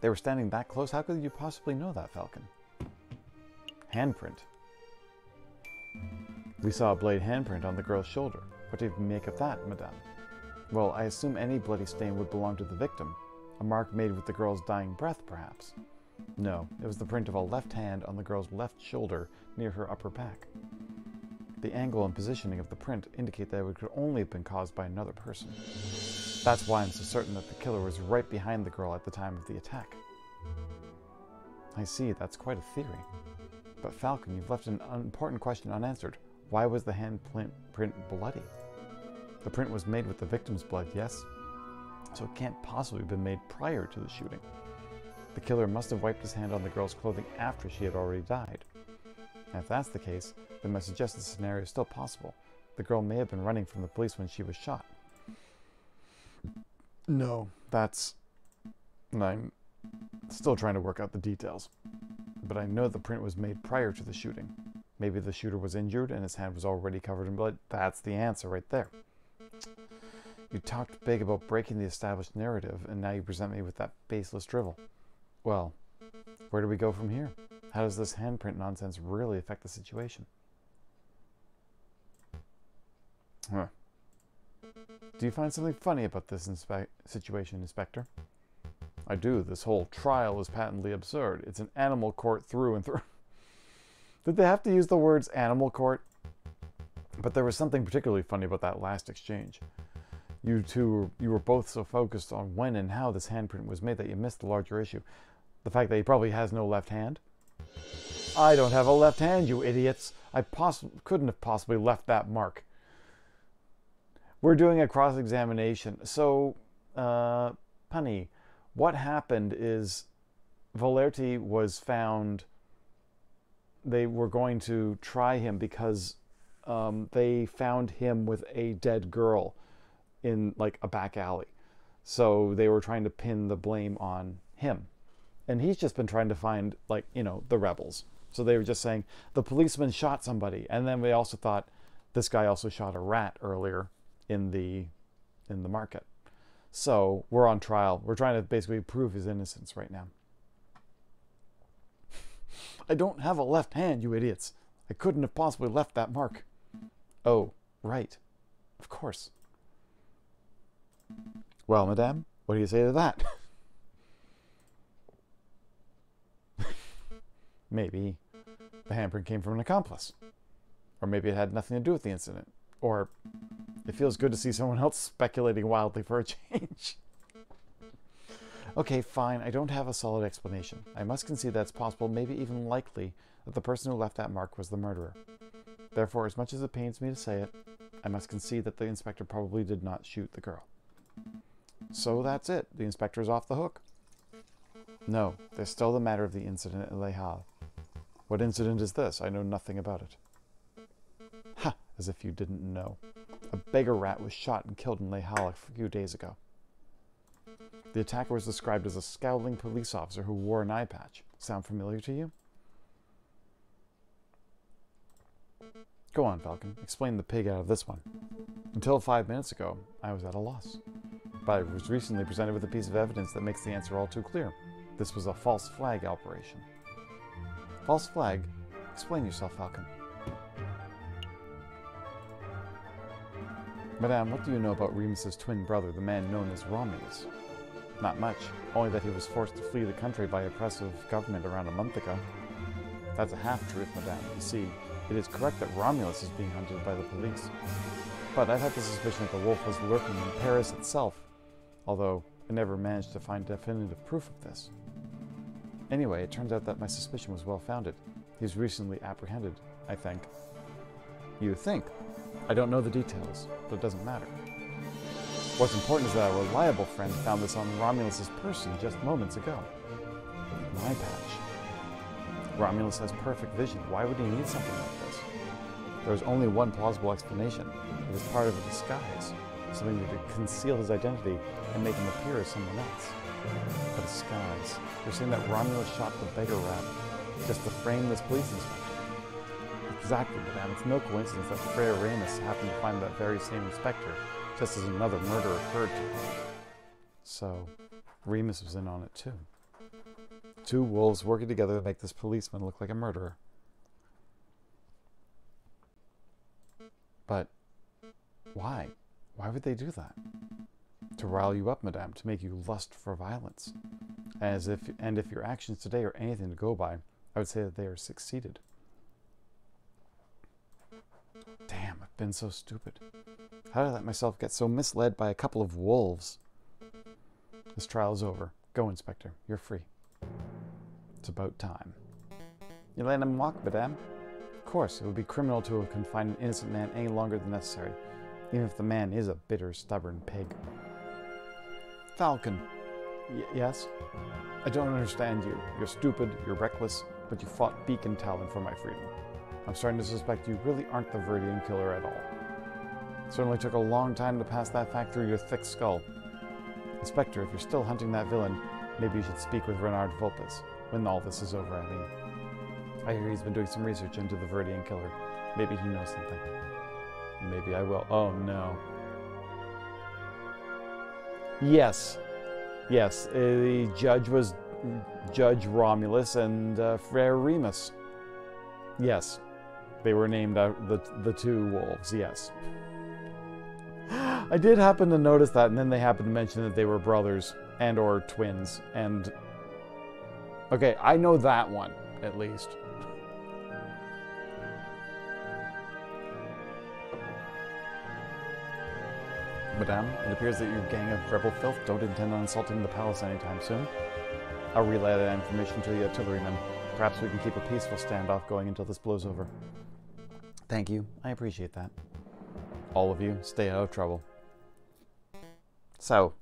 They were standing that close? How could you possibly know that, Falcon? Handprint. We saw a blade handprint on the girl's shoulder. What do you make of that, madame? Well, I assume any bloody stain would belong to the victim. A mark made with the girl's dying breath, perhaps. No, it was the print of a left hand on the girl's left shoulder near her upper back. The angle and positioning of the print indicate that it could only have been caused by another person. That's why I'm so certain that the killer was right behind the girl at the time of the attack. I see, that's quite a theory. But Falcon, you've left an important question unanswered. Why was the hand print bloody? The print was made with the victim's blood, yes? So it can't possibly have been made prior to the shooting. The killer must have wiped his hand on the girl's clothing after she had already died. And if that's the case, then my suggested scenario is still possible. The girl may have been running from the police when she was shot. No, I'm still trying to work out the details. But I know the print was made prior to the shooting. Maybe the shooter was injured and his hand was already covered in blood. That's the answer right there. You talked big about breaking the established narrative, and now you present me with that baseless drivel. Well, where do we go from here? How does this handprint nonsense really affect the situation? Huh. Do you find something funny about this situation, Inspector? I do. This whole trial is patently absurd. It's an animal court through and through. Did they have to use the words animal court? But there was something particularly funny about that last exchange. You were both so focused on when and how this handprint was made that you missed the larger issue. The fact that he probably has no left hand. I don't have a left hand, you idiots. I couldn't have possibly left that mark. We're doing a cross-examination. So, Punny, what happened is Valerti was found. They were going to try him because they found him with a dead girl in like a back alley. So they were trying to pin the blame on him. And he's just been trying to find, like, you know, the rebels. So they were just saying, the policeman shot somebody. And then we also thought, this guy also shot a rat earlier in the market. So we're on trial. We're trying to basically prove his innocence right now. I don't have a left hand, you idiots. I couldn't have possibly left that mark. Oh, right. Of course. Well, madame, what do you say to that? Maybe the handprint came from an accomplice. Or maybe it had nothing to do with the incident. Or it feels good to see someone else speculating wildly for a change. Okay, fine, I don't have a solid explanation. I must concede that it's possible, maybe even likely, that the person who left that mark was the murderer. Therefore, as much as it pains me to say it, I must concede that the inspector probably did not shoot the girl. So that's it. The inspector's off the hook. No, there's still the matter of the incident at Les Halles. What incident is this? I know nothing about it. Ha! As if you didn't know. A beggar rat was shot and killed in Les Halles a few days ago. The attacker was described as a scowling police officer who wore an eye patch. Sound familiar to you? Go on, Falcon. Explain the pig out of this one. Until 5 minutes ago, I was at a loss. But I was recently presented with a piece of evidence that makes the answer all too clear. This was a false flag operation. False flag? Explain yourself, Falcon. Madame, what do you know about Remus's twin brother, the man known as Romulus? Not much, only that he was forced to flee the country by oppressive government around a month ago. That's a half-truth, Madame. You see, it is correct that Romulus is being hunted by the police. But I've had the suspicion that the wolf was lurking in Paris itself, although I never managed to find definitive proof of this. Anyway, it turns out that my suspicion was well-founded. He was recently apprehended, I think. You think? I don't know the details, but it doesn't matter. What's important is that a reliable friend found this on Romulus's person just moments ago. An eye patch. Romulus has perfect vision. Why would he need something like this? There was only one plausible explanation. It was part of a disguise, something to conceal his identity and make him appear as someone else. A disguise. You're saying that Romulus shot the beggar rat just to frame this police inspector? Exactly, madame. It's no coincidence that Freya Ramus happened to find that very same inspector, just as another murder occurred to him. So, Remus was in on it too. Two wolves working together to make this policeman look like a murderer. But why? Why would they do that? To rile you up, madame, to make you lust for violence. And if your actions today are anything to go by, I would say that they are succeeded. Damn, I've been so stupid. How did I let myself get so misled by a couple of wolves? This trial is over. Go, Inspector. You're free. It's about time. You let him walk, madame? Of course, it would be criminal to have confined an innocent man any longer than necessary, even if the man is a bitter, stubborn pig. Falcon. Yes? I don't understand you. You're stupid, you're reckless, but you fought beak and talon for my freedom. I'm starting to suspect you really aren't the Viridian killer at all. It certainly took a long time to pass that fact through your thick skull. Inspector, if you're still hunting that villain, maybe you should speak with Renard Vulpes, when all this is over, I mean. I hear he's been doing some research into the Viridian killer. Maybe he knows something. Maybe I will. Oh, no. Yes. Yes, the judge was Judge Romulus and Frere Remus. Yes. They were named the two wolves, yes. I did happen to notice that, and then they happened to mention that they were brothers and or twins, and... Okay, I know that one, at least. Madame, it appears that your gang of rebel filth don't intend on assaulting the palace anytime soon. I'll relay that information to the artillerymen. Perhaps we can keep a peaceful standoff going until this blows over. Thank you. I appreciate that. All of you, stay out of trouble. So,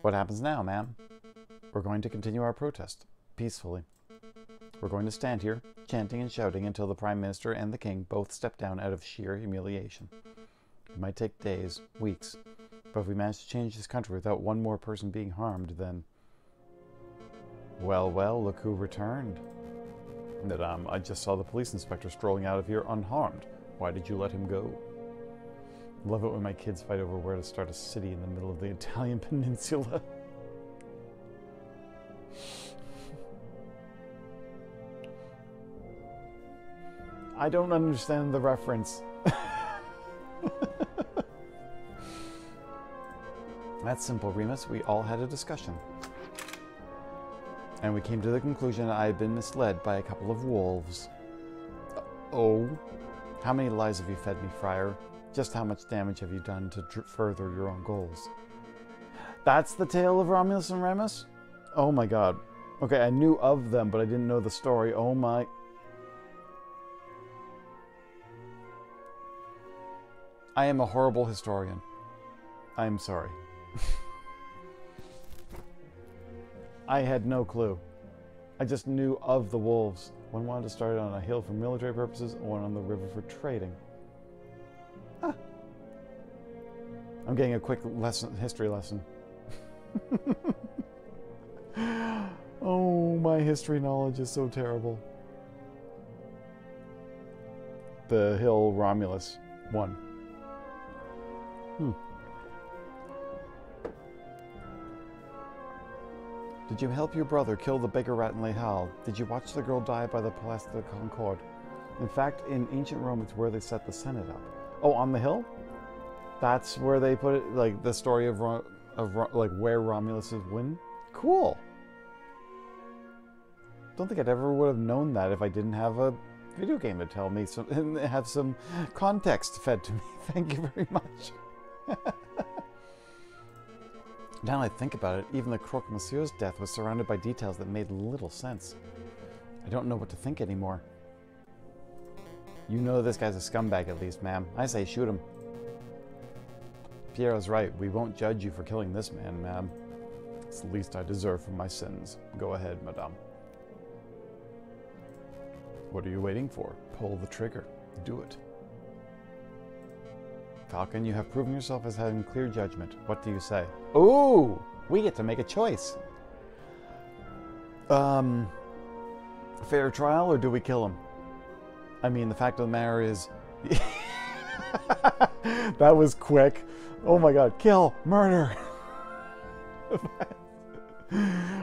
what happens now, ma'am? We're going to continue our protest, peacefully. We're going to stand here, chanting and shouting until the Prime Minister and the King both step down out of sheer humiliation. It might take days, weeks, but if we manage to change this country without one more person being harmed, then... Well, well, look who returned. Madame, I just saw the police inspector strolling out of here unharmed. Why did you let him go? Love it when my kids fight over where to start a city in the middle of the Italian peninsula. I don't understand the reference. That's simple, Remus. We all had a discussion. And we came to the conclusion that I had been misled by a couple of wolves. Oh? How many lies have you fed me, Friar? Just how much damage have you done to further your own goals? That's the tale of Romulus and Remus? Oh my god. Okay, I knew of them, but I didn't know the story. Oh my... I am a horrible historian. I am sorry. I had no clue. I just knew of the wolves. One wanted to start on a hill for military purposes, one on the river for trading. Huh. I'm getting a quick history lesson. Oh, my history knowledge is so terrible. The hill Romulus won. Did you help your brother kill the beggar rat in Les Halles? Did you watch the girl die by the Place de Concorde? In fact, in ancient Rome, it's where they set the Senate up. Oh, on the hill? That's where they put it, like the story of like where Romulus is win? Cool. Don't think I'd ever would have known that if I didn't have a video game to tell me and have some context fed to me. Thank you very much. Now I think about it, even the Croque Monsieur's death was surrounded by details that made little sense. I don't know what to think anymore. You know this guy's a scumbag at least, ma'am. I say shoot him. Piero's right. We won't judge you for killing this man, ma'am. It's the least I deserve for my sins. Go ahead, madame. What are you waiting for? Pull the trigger. Do it. Falcon, you have proven yourself as having clear judgment. What do you say? Ooh! We get to make a choice. Fair trial, or do we kill him? I mean, the fact of the matter is... That was quick. Oh my god. Kill! Murder!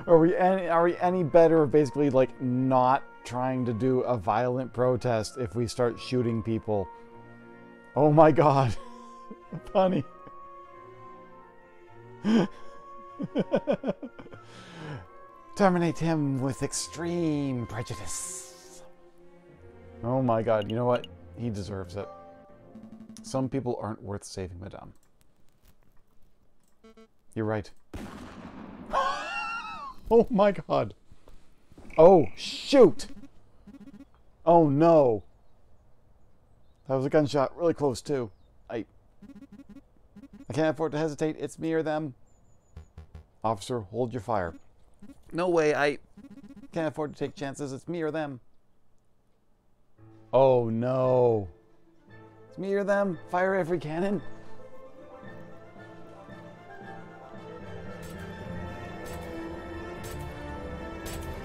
Are we any better of basically, like, not trying to do a violent protest if we start shooting people? Oh my god. Funny. Terminate him with extreme prejudice. Oh my god, you know what? He deserves it. Some people aren't worth saving, madame. You're right. Oh my god. Oh, shoot! Oh no. That was a gunshot really close too. I can't afford to hesitate. It's me or them. Officer, hold your fire. No way, I can't afford to take chances. It's me or them. Oh no. It's me or them. Fire every cannon.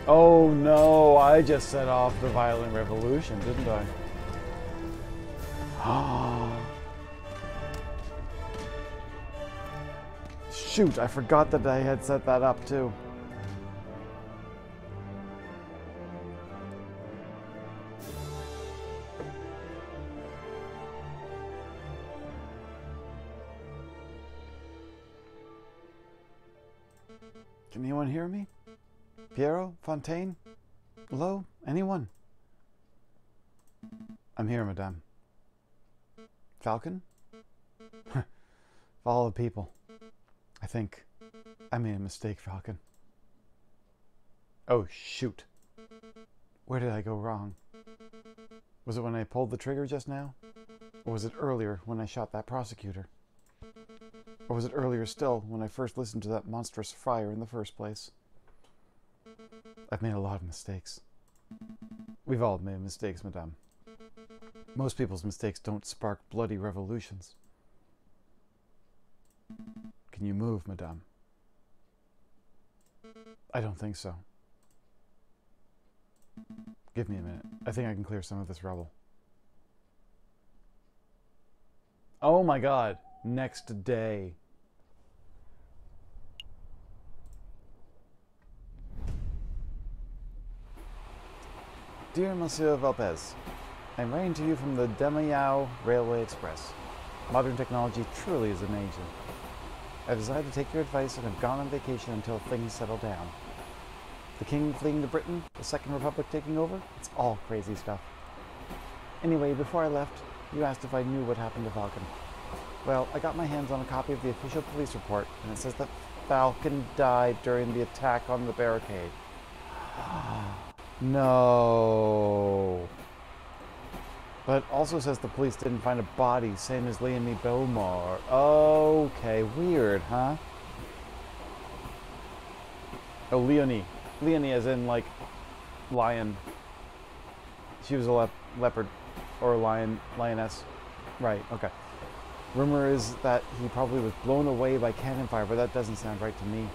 Oh no, I just set off the violent revolution, didn't I? Shoot, I forgot that I had set that up too. Can anyone hear me? Piero? Fontaine? Hello? Anyone? I'm here, madame. Falcon? Follow the people. I think I made a mistake, Falcon. Oh, shoot. Where did I go wrong? Was it when I pulled the trigger just now? Or was it earlier when I shot that prosecutor? Or was it earlier still when I first listened to that monstrous friar in the first place? I've made a lot of mistakes. We've all made mistakes, madame. Most people's mistakes don't spark bloody revolutions. Can you move, madame? I don't think so. Give me a minute. I think I can clear some of this rubble. Oh my god. Next day. Dear Monsieur Valpez, I'm writing to you from the Demayao Railway Express. Modern technology truly is amazing. I've decided to take your advice and have gone on vacation until things settle down. The king fleeing to Britain, the Second Republic taking over, it's all crazy stuff. Anyway, before I left, you asked if I knew what happened to Falcon. Well, I got my hands on a copy of the official police report, and it says that Falcon died during the attack on the barricade. No. But it also says the police didn't find a body, same as Leonie Beaumont. Okay, weird, huh? Oh, Leonie. Leonie as in, like, lion. She was a leopard. Or a lioness. Right, okay. Rumor is that he probably was blown away by cannon fire, but that doesn't sound right to me.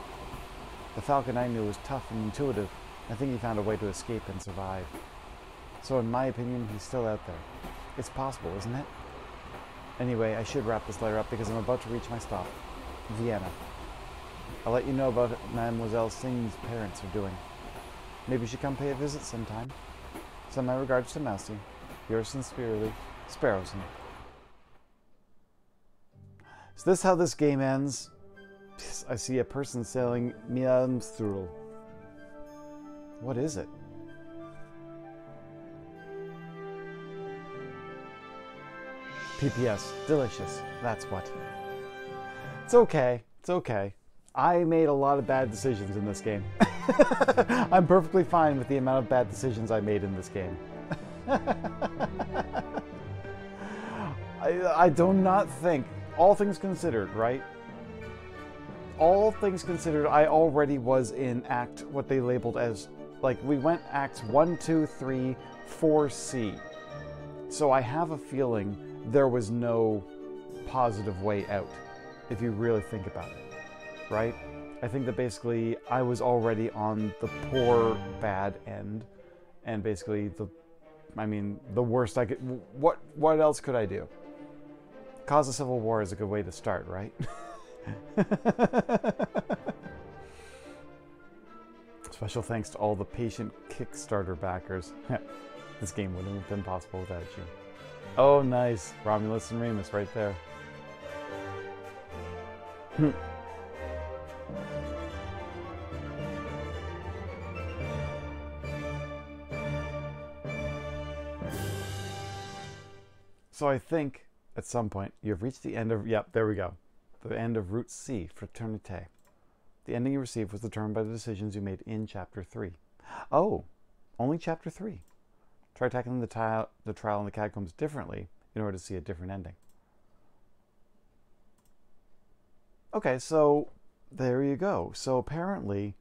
The Falcon I knew was tough and intuitive. I think he found a way to escape and survive. So in my opinion, he's still out there. It's possible, isn't it? Anyway, I should wrap this letter up because I'm about to reach my stop. Vienna. I'll let you know about what Mademoiselle Singh's parents are doing. Maybe you should come pay a visit sometime. Send my regards to Mousy. Yours sincerely, Sparrowson. Is this how this game ends? I see a person sailing Miamstrul. What is it? PPS. Delicious. That's what. It's okay. It's okay. I made a lot of bad decisions in this game. I'm perfectly fine with the amount of bad decisions I made in this game. I do not think, all things considered, right? All things considered, I already was in what they labeled as, like, we went acts 1, 2, 3, 4C. So I have a feeling there was no positive way out, if you really think about it, right? I think that basically I was already on the poor, bad end, and basically the worst I could, what else could I do? Cause a civil war is a good way to start, right? Special thanks to all the patient Kickstarter backers. This game wouldn't have been possible without you. Oh, nice. Romulus and Remus right there. So I think at some point you've reached the end of, yep, there we go. The end of Route C, Fraternité. The ending you received was determined by the decisions you made in Chapter 3. Oh, only Chapter 3. Try tackling the trial in the catacombs differently in order to see a different ending. Okay, so there you go. So apparently,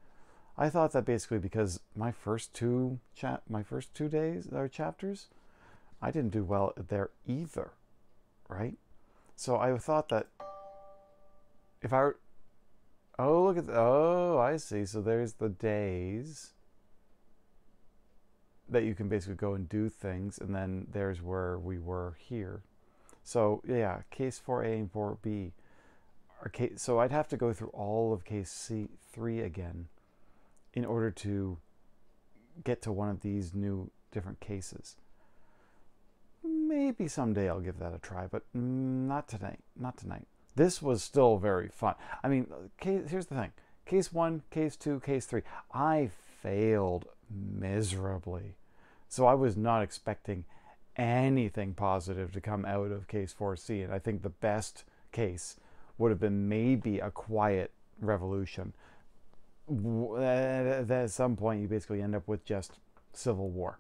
I thought that basically because my first two days or chapters, I didn't do well there either, right? So I thought that if I were, oh, look at, oh, I see. So there's the days that you can basically go and do things, and then there's where we were here. So yeah, case 4A and 4B. So I'd have to go through all of case C3 again in order to get to one of these new different cases. Maybe someday I'll give that a try, but not tonight. Not tonight. This was still very fun. I mean, here's the thing. Case 1, Case 2, Case 3. I failed miserably. So I was not expecting anything positive to come out of Case 4C. And I think the best case would have been maybe a quiet revolution. At some point, you basically end up with just civil war.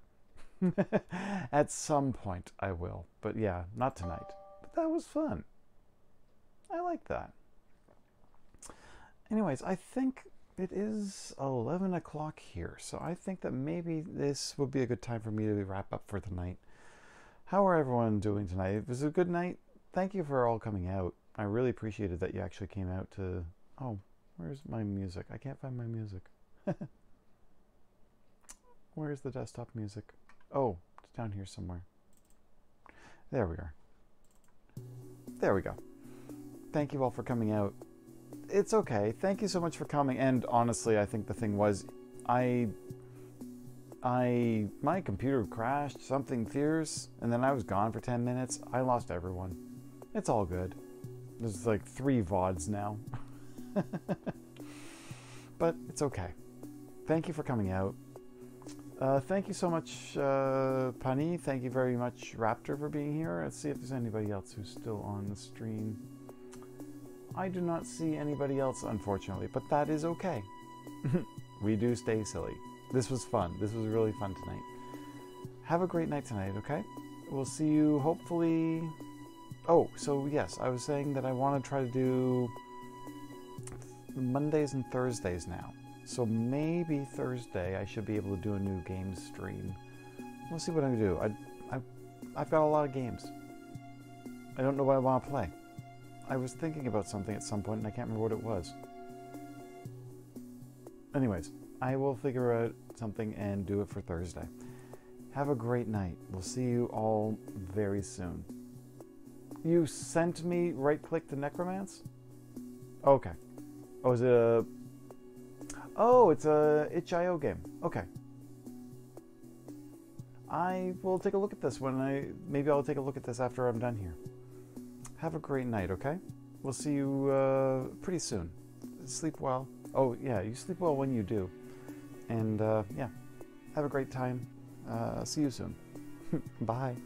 At some point, I will. But yeah, not tonight. But that was fun. I like that. Anyways, I think it is 11 o'clock here. So I think that maybe this would be a good time for me to wrap up for the night. How are everyone doing tonight? It was a good night. Thank you for all coming out. I really appreciated that you actually came out to... Oh, where's my music? I can't find my music. Where's the desktop music? Oh, it's down here somewhere. There we are. There we go. Thank you all for coming out. It's okay. Thank you so much for coming. And honestly, I think the thing was, my computer crashed, something fierce, and then I was gone for 10 minutes. I lost everyone. It's all good. There's like 3 VODs now. But it's okay. Thank you for coming out. Thank you so much, Pani. Thank you very much, Raptor, for being here. Let's see if there's anybody else who's still on the stream. I do not see anybody else, unfortunately, but that is okay. We do stay silly. This was fun. This was really fun tonight. Have a great night tonight, okay? We'll see you hopefully... Oh, so yes, I was saying that I want to try to do Mondays and Thursdays now. So maybe Thursday I should be able to do a new game stream. We'll see what I can do. I've got a lot of games. I don't know what I want to play. I was thinking about something at some point and I can't remember what it was. Anyways, I will figure out something and do it for Thursday. Have a great night. We'll see you all very soon. You sent me right-click to Necromance? Okay. Oh, is it a... Oh, it's a itch.io game. Okay. I will take a look at this maybe I'll take a look at this after I'm done here. Have a great night, okay? We'll see you pretty soon. Sleep well. Oh, yeah, you sleep well when you do. And, yeah, have a great time. See you soon. Bye.